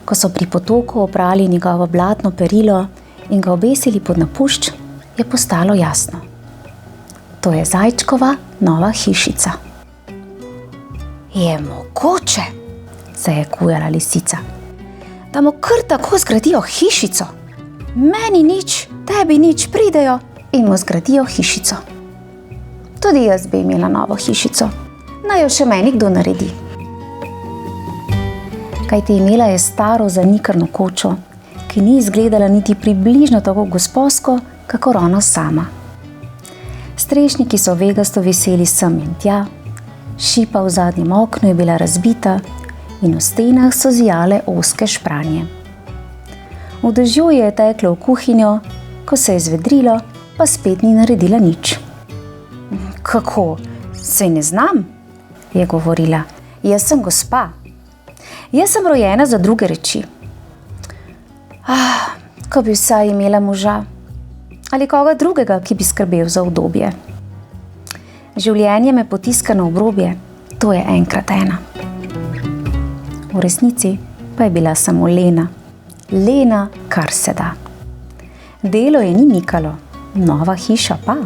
ko so pri potoku oprali njegovo blatno perilo in ga obesili pod napušč, je postalo jasno. To je zajčkova nova hišica. Je mogoče, se je kujala lisica, da mu kar tako zgradijo hišico. Meni nič, tebi nič, pridejo in mu zgradijo hišico. Tudi jaz bi imela novo hišico. Naj jo še meni kdo naredi. Kajti imela je staro zanikrno kočo, ki ni izgledala niti približno tako gosposko, kakor ona sama. Strešniki so vegasto viseli sem in tja, šipa v zadnjem oknu je bila razbita in v stenah so zijale ozke špranje. V dežju je teklo v kuhinjo, ko se je zvedrilo, pa spet ni naredila nič. Kako? Saj ne znam, je govorila. Jaz sem gospa. Jaz sem rojena za druge reči. Ko bi vsaj imela moža ali koga drugega, ki bi skrbel za udobje. Življenje me potiska na obrobje, to je enkrat ena. V resnici pa je bila samo lena. Lena, kar se da. Delo je ni mikalo, nova hiša pa.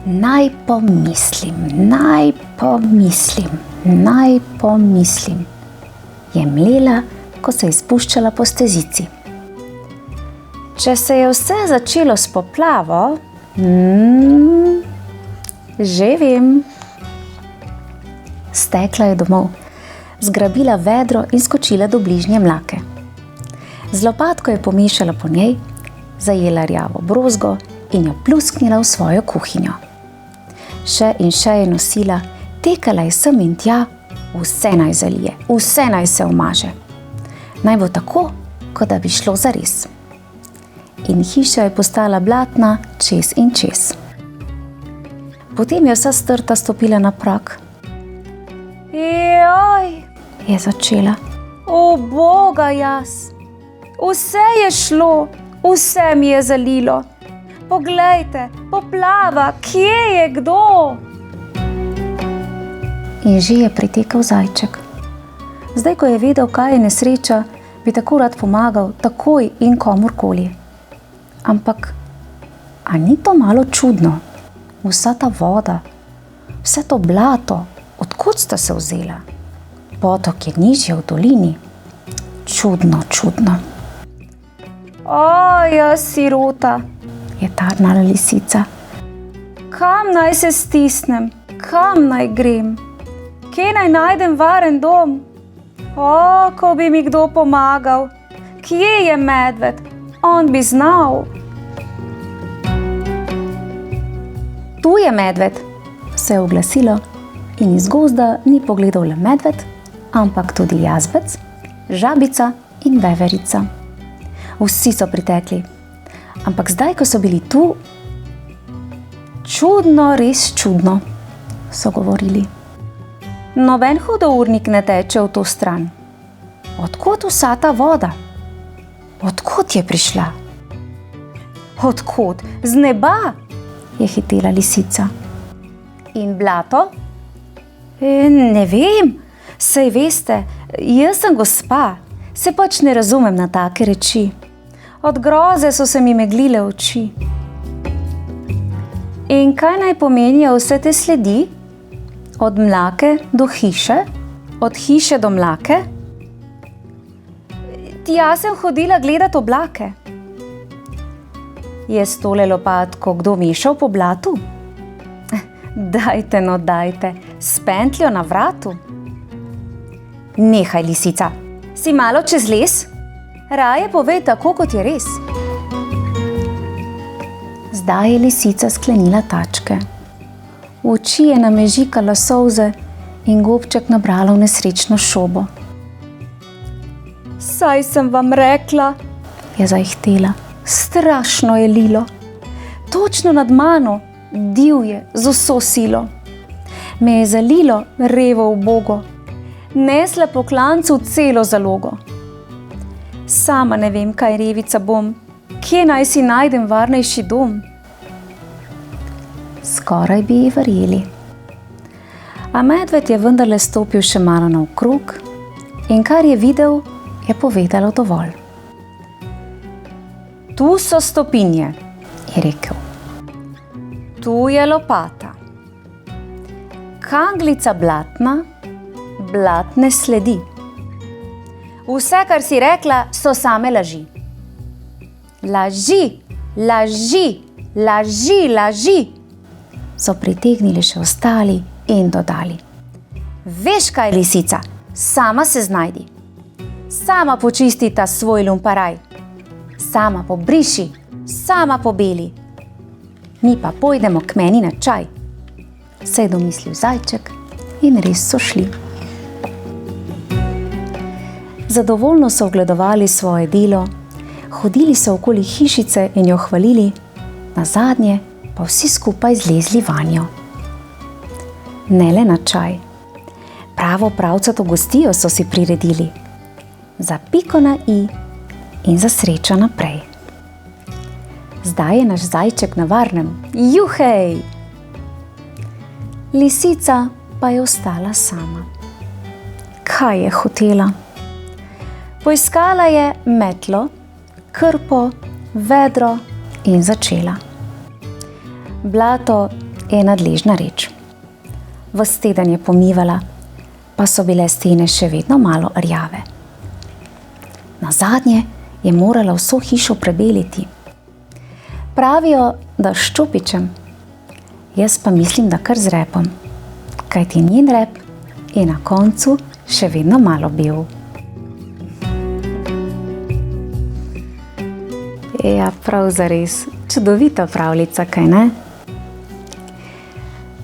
Naj pomislim, je mlela, ko se je spuščala po stezici. Če se je vse začelo s poplavo, že vem. Stekla je domov, zgrabila vedro in skočila do bližnje mlake. Z lopatko je pomešala po njej, zajela rjavo brozgo in jo plusknila v svojo kuhinjo. Še in še je nosila, tekala je sem in tja, vse naj zalije, vse naj se umaže. Naj bo tako, kot da bi šlo zares. In hiša je postala blatna čez in čez. Potem je vsa strta stopila na prag. Joj, je začela. O Boga jaz, vse je šlo, vse mi je zalilo. Poglejte, poplava, kje je kdo? In že je pritekel zajček. Zdaj, ko je vedel, kaj je nesreča, bi tako rad pomagal, takoj in komurkoli. Ampak, a ni to malo čudno? Vsa ta voda, vse to blato, odkot sta se vzela? Potok je nižje v dolini. Čudno. Jaz sirota, je tarnala lisica. Kam naj se stisnem? Kam naj grem? Kje naj najdem varen dom? Ko bi mi kdo pomagal. Kje je medved? On bi znal. Tu je medved, se je oglasilo in iz gozda ni pogledal le medved, ampak tudi jazbec, žabica in veverica. Vsi so pritekli, ampak zdaj, ko so bili tu, čudno, res čudno, so govorili. Noben hudournik ne teče v to stran. Odkot vsa ta voda? Odkot je prišla? Odkot? Z neba, je hitela lisica. In blato? Ne vem, saj veste, jaz sem gospa, se pač ne razumem na take reči. Od groze so se mi meglile oči. In kaj naj pomenijo vse te sledi? Od mlake do hiše? Od hiše do mlake? Tja sem hodila gledat oblake. Je s tole lopatko kdo mešal po blatu? Dajte, no dajte, s pentljo na vratu. Nehaj, lisica, si malo čez les? Raje povej tako, kot je res. Zdaj je lisica sklenila tačke. V oči je namežikala solze in gobček nabrala v nesrečno šobo. Saj sem vam rekla, je zaihtela. Strašno je lilo. Točno nad mano, divje, z vso silo. Me je zalilo revo ubogo. Nesla po klancu celo zalogo. Sama ne vem, kaj revica bom. Kje naj si najdem varnejši dom? Skoraj bi ji verjeli. A medved je vendarle stopil še malo naokrog in kar je videl, je povedalo dovolj. Tu so stopinje, je rekel. Tu je lopata. Kanglica blatna, blatne sledi. Vse, kar si rekla, so same laži. Laži, laži, laži, laži, so pritegnili še ostali in dodali. Veš kaj, lisica, sama se znajdi. Sama počisti ta svoj lumparaj. Sama pobriši, sama pobeli. Mi pa pojdemo k meni na čaj. Se je domislil zajček in res so šli. Zadovoljno so ogledovali svoje delo, hodili so okoli hišice in jo hvalili, nazadnje pa vsi skupaj zlezli vanjo. Ne le na čaj, pravo pravcato gostijo so si priredili, za piko na i in za srečo naprej. Zdaj je naš zajček na varnem, juhej! Lisica pa je ostala sama. Kaj je hotela? Poiskala je metlo, krpo, vedro in začela. Blato je nadležna reč. Ves teden je pomivala, pa so bile stene še vedno malo rjave. Nazadnje je morala vso hišo prebeliti. Pravijo, da s ščopičem, jaz pa mislim, da kar z repom, kajti njen rep je na koncu še vedno malo bel. Ja, prav zares, čudovita pravljica, kaj ne?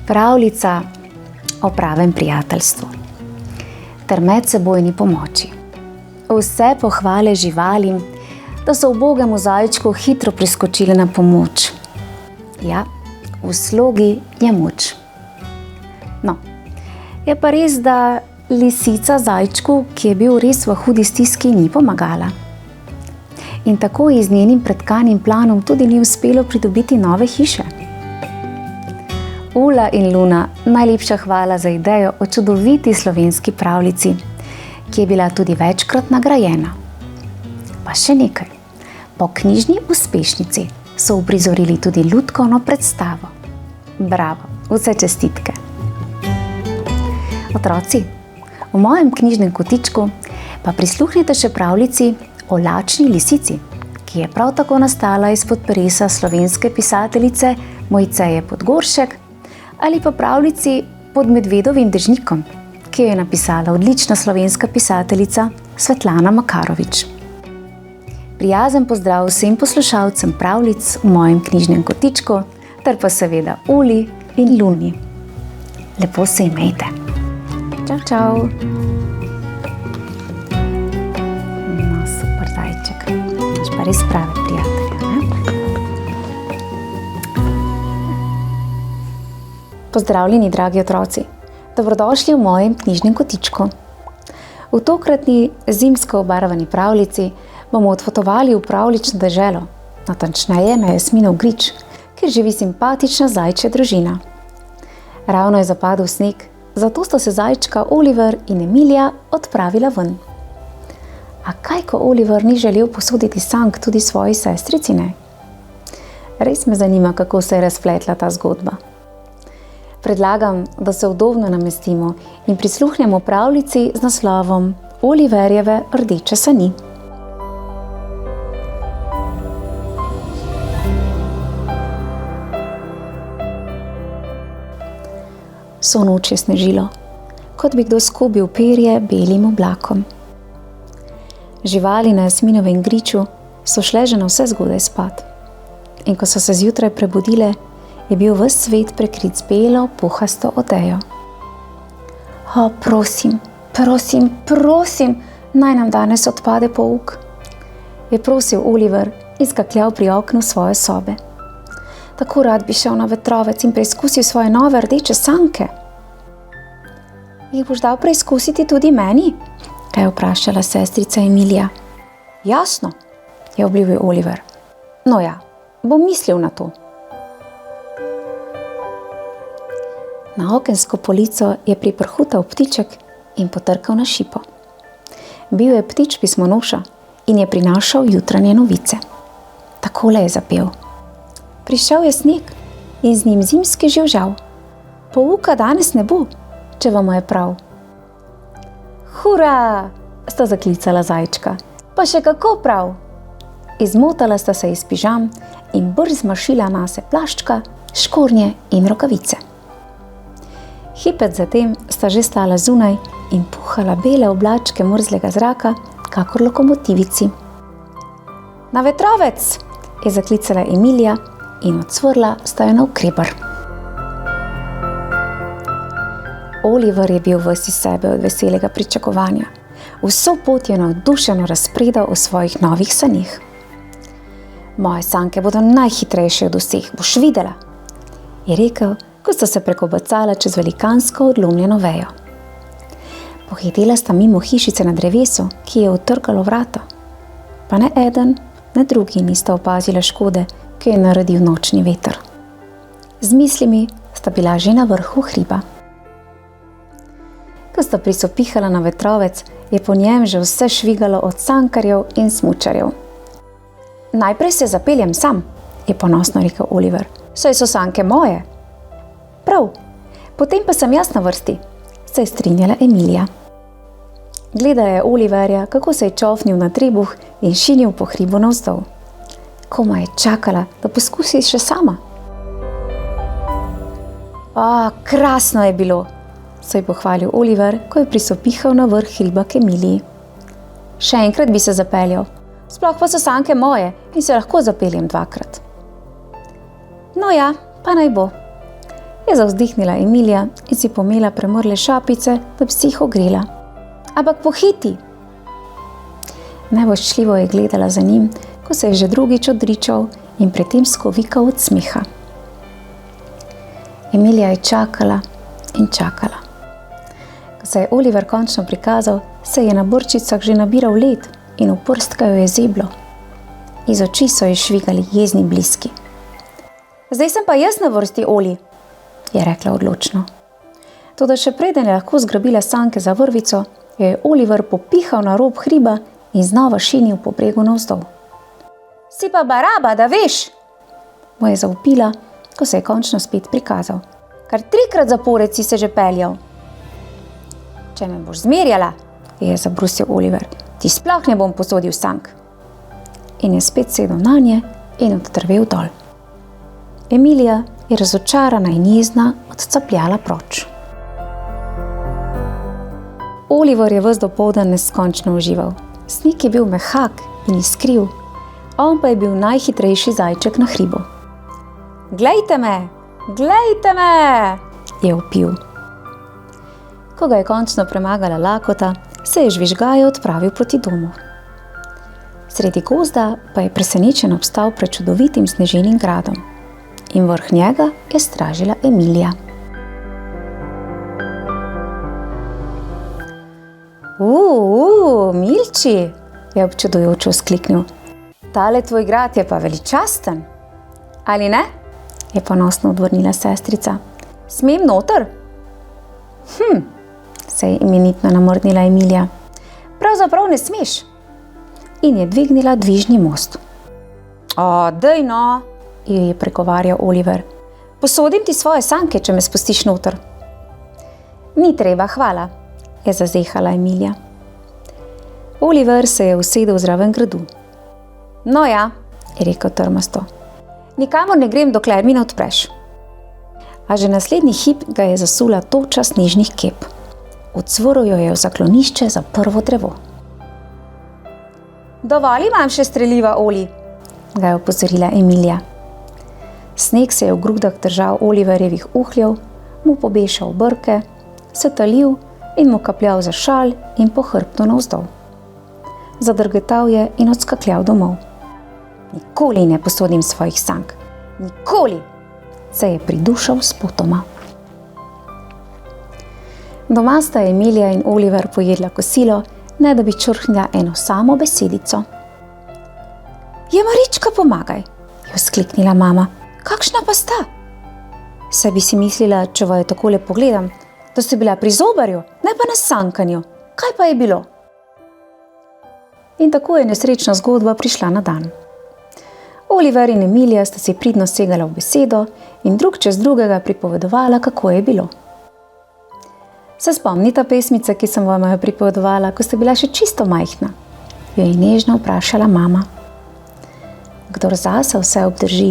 Pravljica o pravem prijateljstvu ter medsebojni pomoči. Vse pohvale živalim, da so ubogemu zajčku hitro priskočile na pomoč. Ja, v slogi je moč. No, je pa res, da lisica zajčku, ki je bil res v hudi stiski, ni pomagala. In tako ji z njenim pretkanim planom tudi ni uspelo pridobiti nove hiše. Ula in Luna, najlepša hvala za idejo o čudoviti slovenski pravljici, ki je bila tudi večkrat nagrajena. Pa še nekaj. Po knjižni uspešnici so uprizorili tudi lutkovno predstavo. Bravo, vse čestitke. Otroci, v mojem knjižnem kotičku pa prisluhnite še pravljici o lačni lisici, ki je prav tako nastala izpod peresa slovenske pisateljice Mojceje Podgoršek, ali pa pravljici Pod medvedovim dežnikom, ki jo je napisala odlična slovenska pisateljica Svetlana Makarovič. Prijazen pozdrav vsem poslušalcem pravljic v mojem knjižnem kotičku, ter pa seveda Uli in Luni. Lepo se imejte. Čau, čau. No, super zajček. Imaš pa res prave prijatelje, ne? Pozdravljeni, dragi otroci. Dobrodošli v mojem knjižnem kotičku. V tokratni zimsko obarvani pravljici bomo odpotovali v pravljično deželo, natančneje na Jasminov grič, kjer živi simpatična zajčja družina. Ravno je zapadel sneg, zato sta se zajčka Oliver in Emilija odpravila ven. A kaj, ko Oliver ni želel posoditi sank tudi svoji sestrici, ne? Res me zanima, kako se je razpletla ta zgodba. Predlagam, da se udobno namestimo in prisluhnemo pravljici z naslovom Oliverjeve rdeče sani. Vso noč je snežilo, kot bi kdo skubil perje belim oblakom. Živali na Jasminovem griču so šle že na vse zgodaj spat. In ko so se zjutraj prebudile, je bil ves svet prekrit z belo, puhasto odejo. O, prosim, prosim, prosim, naj nam danes odpade pouk, je prosil Oliver in skakljal pri oknu svoje sobe. Tako rad bi šel na vetrovec in preizkusil svoje nove rdeče sanke. Jih boš dal preizkusiti tudi meni? Ga je vprašala sestrica Emilija. Jasno, je obljubil Oliver. No ja, bom mislil na to. Na okensko polico je priprhutal ptiček in potrkal na šipo. Bil je ptič pismonoša in je prinašal jutranje novice. Takole je zapel. Prišel je sneg in z njim zimski živžav. Pouka danes ne bo, če vam je prav. Hura, sta zaklicala zajčka. Pa še kako prav. Izmotala sta se iz pižam in brz zmašila nase plaščka, škornje in rokavice. Hipec zatem sta že stala zunaj in puhala bele oblačke mrzlega zraka, kakor lokomotivici. Na vetrovec, je zaklicala Emilija in odsvrla sta jo navkreber. Oliver je bil ves iz sebe od veselega pričakovanja. Vso pot je navdušeno razpredal o svojih novih sanjih. Moje sanke bodo najhitrejše od vseh, boš videla, je rekel, ko sta se prekobacala čez velikansko odlomljeno vejo. Pohitela sta mimo hišice na drevesu, ki je utrgalo vrata. Pa ne eden, ne drugi nista opazila škode, ki je naredil nočni veter. Z mislimi sta bila že na vrhu hriba. Ko sta prisopihala na vetrovec, je po njem že vse švigalo od sankarjev in smučarjev. Najprej se zapeljem sam, je ponosno rekel Oliver, saj so sanke moje. Prav, potem pa sem jaz na vrsti, se je strinjala Emilija. Gledala je Oliverja, kako se je čofnil na trebuh in šinil po hribu navzdol. Komaj je čakala, da poskusi še sama. Krasno je bilo, se je pohvalil Oliver, ko je prisopihal na vrh hriba k Emiliji. Še enkrat bi se zapeljal, sploh pa so sanke moje in se lahko zapeljem dvakrat. No ja, pa naj bo, je zavzdihnila Emilija in si pomela premrle šapice, da bi si jih ogrela. Ampak pohiti! Nevoščljivo je gledala za njim, ko se je že drugič odričal in pred tem skovikal od smeha. Emilija je čakala in čakala. Ko se je Oliver končno prikazal, se je na brčicah že nabiral led in v prstka jo je zeblo. Iz oči so ji švigali jezni bliski. Zdaj sem pa jaz na vrsti, Oli, je rekla odločno. Toda še preden je lahko zgrabila sanke za vrvico, jo je Oliver popihal na rob hriba in znova šinil po bregu navzdol. Si pa baraba, da veš, mu je zavpila, ko se je končno spet prikazal. Kar 3krat zapored si se že peljal. Če me boš zmerjala, je zabrusil Oliver, ti sploh ne bom posodil sank. In je spet sedel nanje in odtrvel dol. Emilija je razočarana in jezna odcapljala proč. Oliver je ves dopoldan neskončno užival. Sneg je bil mehak in iskriv, on pa je bil najhitrejši zajček na hribu. Glejte me, je vpil. Ko ga je končno premagala lakota, se je žvižgaje odpravil proti domu. Sredi gozda pa je presenečen obstal pred čudovitim sneženim gradom in vrh njega je stražila Emilija. Milči, je občudujoče vzkliknil. Tale tvoj grad je pa veličasten. Ali ne? Je ponosno odvrnila sestrica. Smem noter? Se je imenitno namrdnila Emilija. Pravzaprav ne smeš. In je dvignila dvižni most. Daj no, je pregovarjal Oliver. Posodim ti svoje sanke, če me spustiš noter. Ni treba, hvala, je zazehala Emilija. Oliver se je usedel zraven gradu. No ja, je rekel trmasto. Nikamor ne grem, dokler mi ne odpreš. A že naslednji hip ga je zasula toča snežnih kep. Odsvoril jo je v zaklonišče za prvo drevo. Dovolj imam še streliva, Oli, ga je opozorila Emilija. Sneg se je v grudah držal Oliverjevih uhljev, mu pobešal brke, se talil in mu kapljal za šal in po hrbtu navzdol. Zadrgetal je in odskakljal domov. Nikoli ne posodim svojih sank. Nikoli! Se je pridušal spotoma. Doma sta Emilija in Oliver pojedla kosilo, ne da bi črhnila eno samo besedico. Je Marička, pomagaj, je vzkliknila mama. Kakšna pa sta? Saj bi si mislila, če vaju takole pogledam, da ste bila pri zobarju, ne pa na sankanju. Kaj pa je bilo? In tako je nesrečna zgodba prišla na dan. Oliver in Emilija sta si pridno segala v besedo in drug čez drugega pripovedovala, kako je bilo. Se spomnita pesmice, ki sem vam jo pripovedovala, ko ste bila še čisto majhna? Jo je nežno vprašala mama. Kdor zase vse obdrži,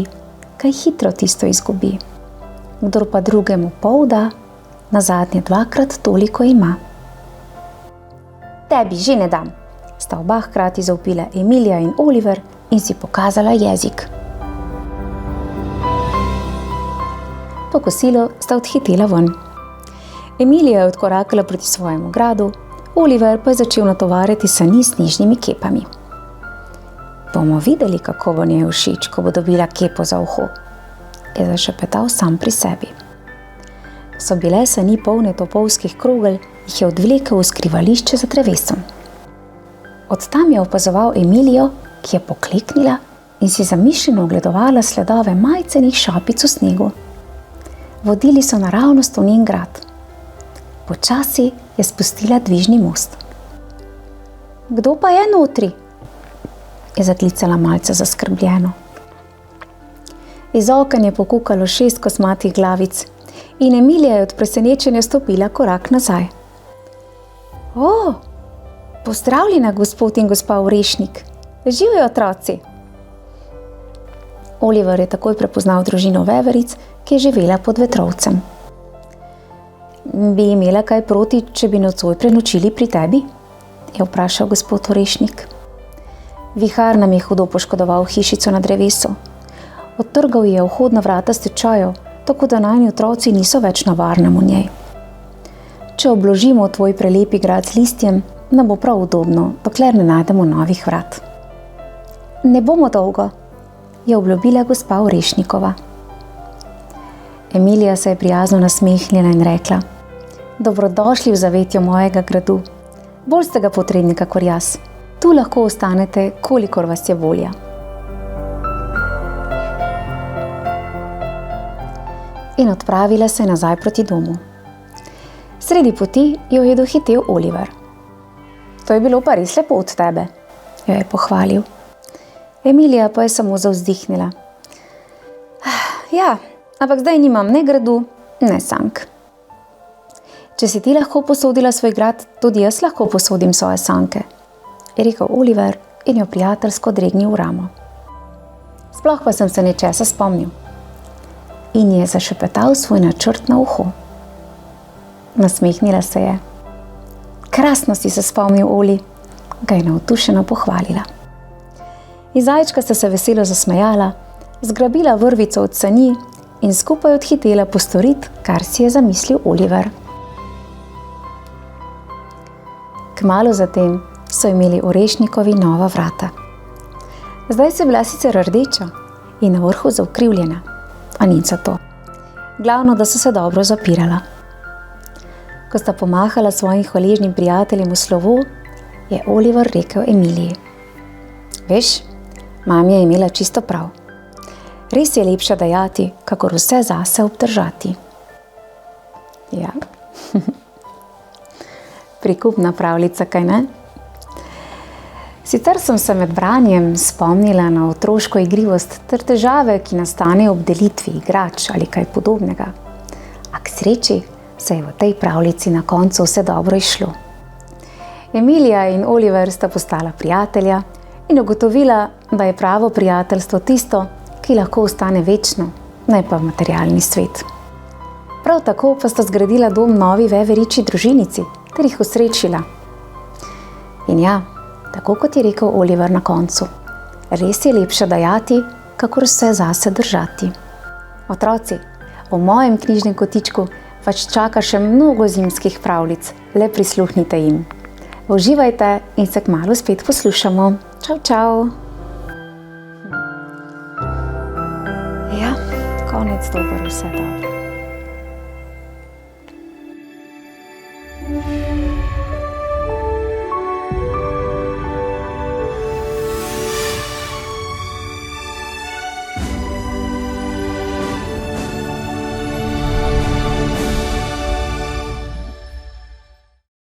kaj hitro tisto izgubi. Kdor pa drugemu pol da, nazadnje dvakrat toliko ima. Tebi že ne dam, sta oba hkrati zavpila Emilija in Oliver in si pokazala jezik. Po kosilu sta odhitela ven. Emilija je odkorakala proti svojemu gradu, Oliver pa je začel natovarjati sani s snežnimi kepami. Bomo videli, kako bo njej všeč, ko bo dobila kepo za uho, je zašepetal sam pri sebi. So bile sani polne topovskih krogel, jih je odvlekel v skrivališče za drevesom. Od tam je opazoval Emilijo, ki je pokleknila in si zamišljeno ogledovala sledove majcenih šapic v snegu. Vodili so naravnost v njen grad. Počasi je spustila dvižni most. Kdo pa je notri? Je zaklicala malce zaskrbljeno. Iz oken je pokukalo 6 kosmatih glavic in Emilija je od presenečenja stopila korak nazaj. Pozdravljena, gospod in gospa Orešnik. Živijo otroci. Oliver je takoj prepoznal družino veveric, ki je živela pod vetrovcem. Bi imela kaj proti, če bi nocoj prenočili pri tebi? Je vprašal gospod Orešnik. Vihar nam je hudo poškodoval hišico na drevesu. Odtrgal je vhodna vrata s tečajev, tako da najni otroci niso več na varnem v njej. Če obložimo tvoj prelepi grad z listjem, nam bo prav udobno, dokler ne najdemo novih vrat. Ne bomo dolgo, je obljubila gospa Orešnikova. Emilija se je prijazno nasmehnila in rekla: Dobrodošli v zavetju mojega gradu. Bolj ste ga potrebni kakor jaz. Tu lahko ostanete, kolikor vas je volja. In odpravila se nazaj proti domu. Sredi poti jo je dohitel Oliver. To je bilo pa res lepo od tebe, jo je pohvalil. Emilija pa je samo zavzdihnila. Ja, ampak zdaj nimam ne gradu, ne sank. Če si ti lahko posodila svoj grad, tudi jaz lahko posodim svoje sanke, je rekel Oliver in jo prijateljsko dregnil v ramo. Sploh pa sem se nečesa spomnil. In je zašepetal svoj načrt na uho. Nasmehnila se je. Krasno si se spomnil, Oli, ga je navdušeno pohvalila. In zajčka sta se veselo zasmejala, zgrabila vrvico od sani in skupaj odhitela postorit, kar si je zamislil Oliver. Kmalu zatem so imeli orešnikovi nova vrata. Zdaj so bila sicer rdeča in na vrhu zaukrivljena, a nič za to. Glavno, da so se dobro zapirala. Ko sta pomahala svojim hvaležnim prijateljem v slovo, je Oliver rekel Emiliji: Veš, mami je imela čisto prav. Res je lepše dajati, kakor vse zase obdržati. Ja, prikupna pravljica, kaj ne? Sicer sem se med branjem spomnila na otroško igrivost ter težave, ki nastanejo ob delitvi igrač ali kaj podobnega. A k sreči se je v tej pravljici na koncu vse dobro izšlo. Emilija in Oliver sta postala prijatelja in ugotovila, da je pravo prijateljstvo tisto, ki lahko ostane večno, ne pa materialni svet. Prav tako pa sta zgradila dom novi veveričji družinici ter jih osrečila. In ja, tako kot je rekel Oliver na koncu, res je lepše dajati, kakor vse zase držati. Otroci, v mojem knjižnem kotičku vas čaka še mnogo zimskih pravljic, le prisluhnite jim. Uživajte in se kmalu spet poslušamo. Čau, čau! Ja, konec dober, vse dobro.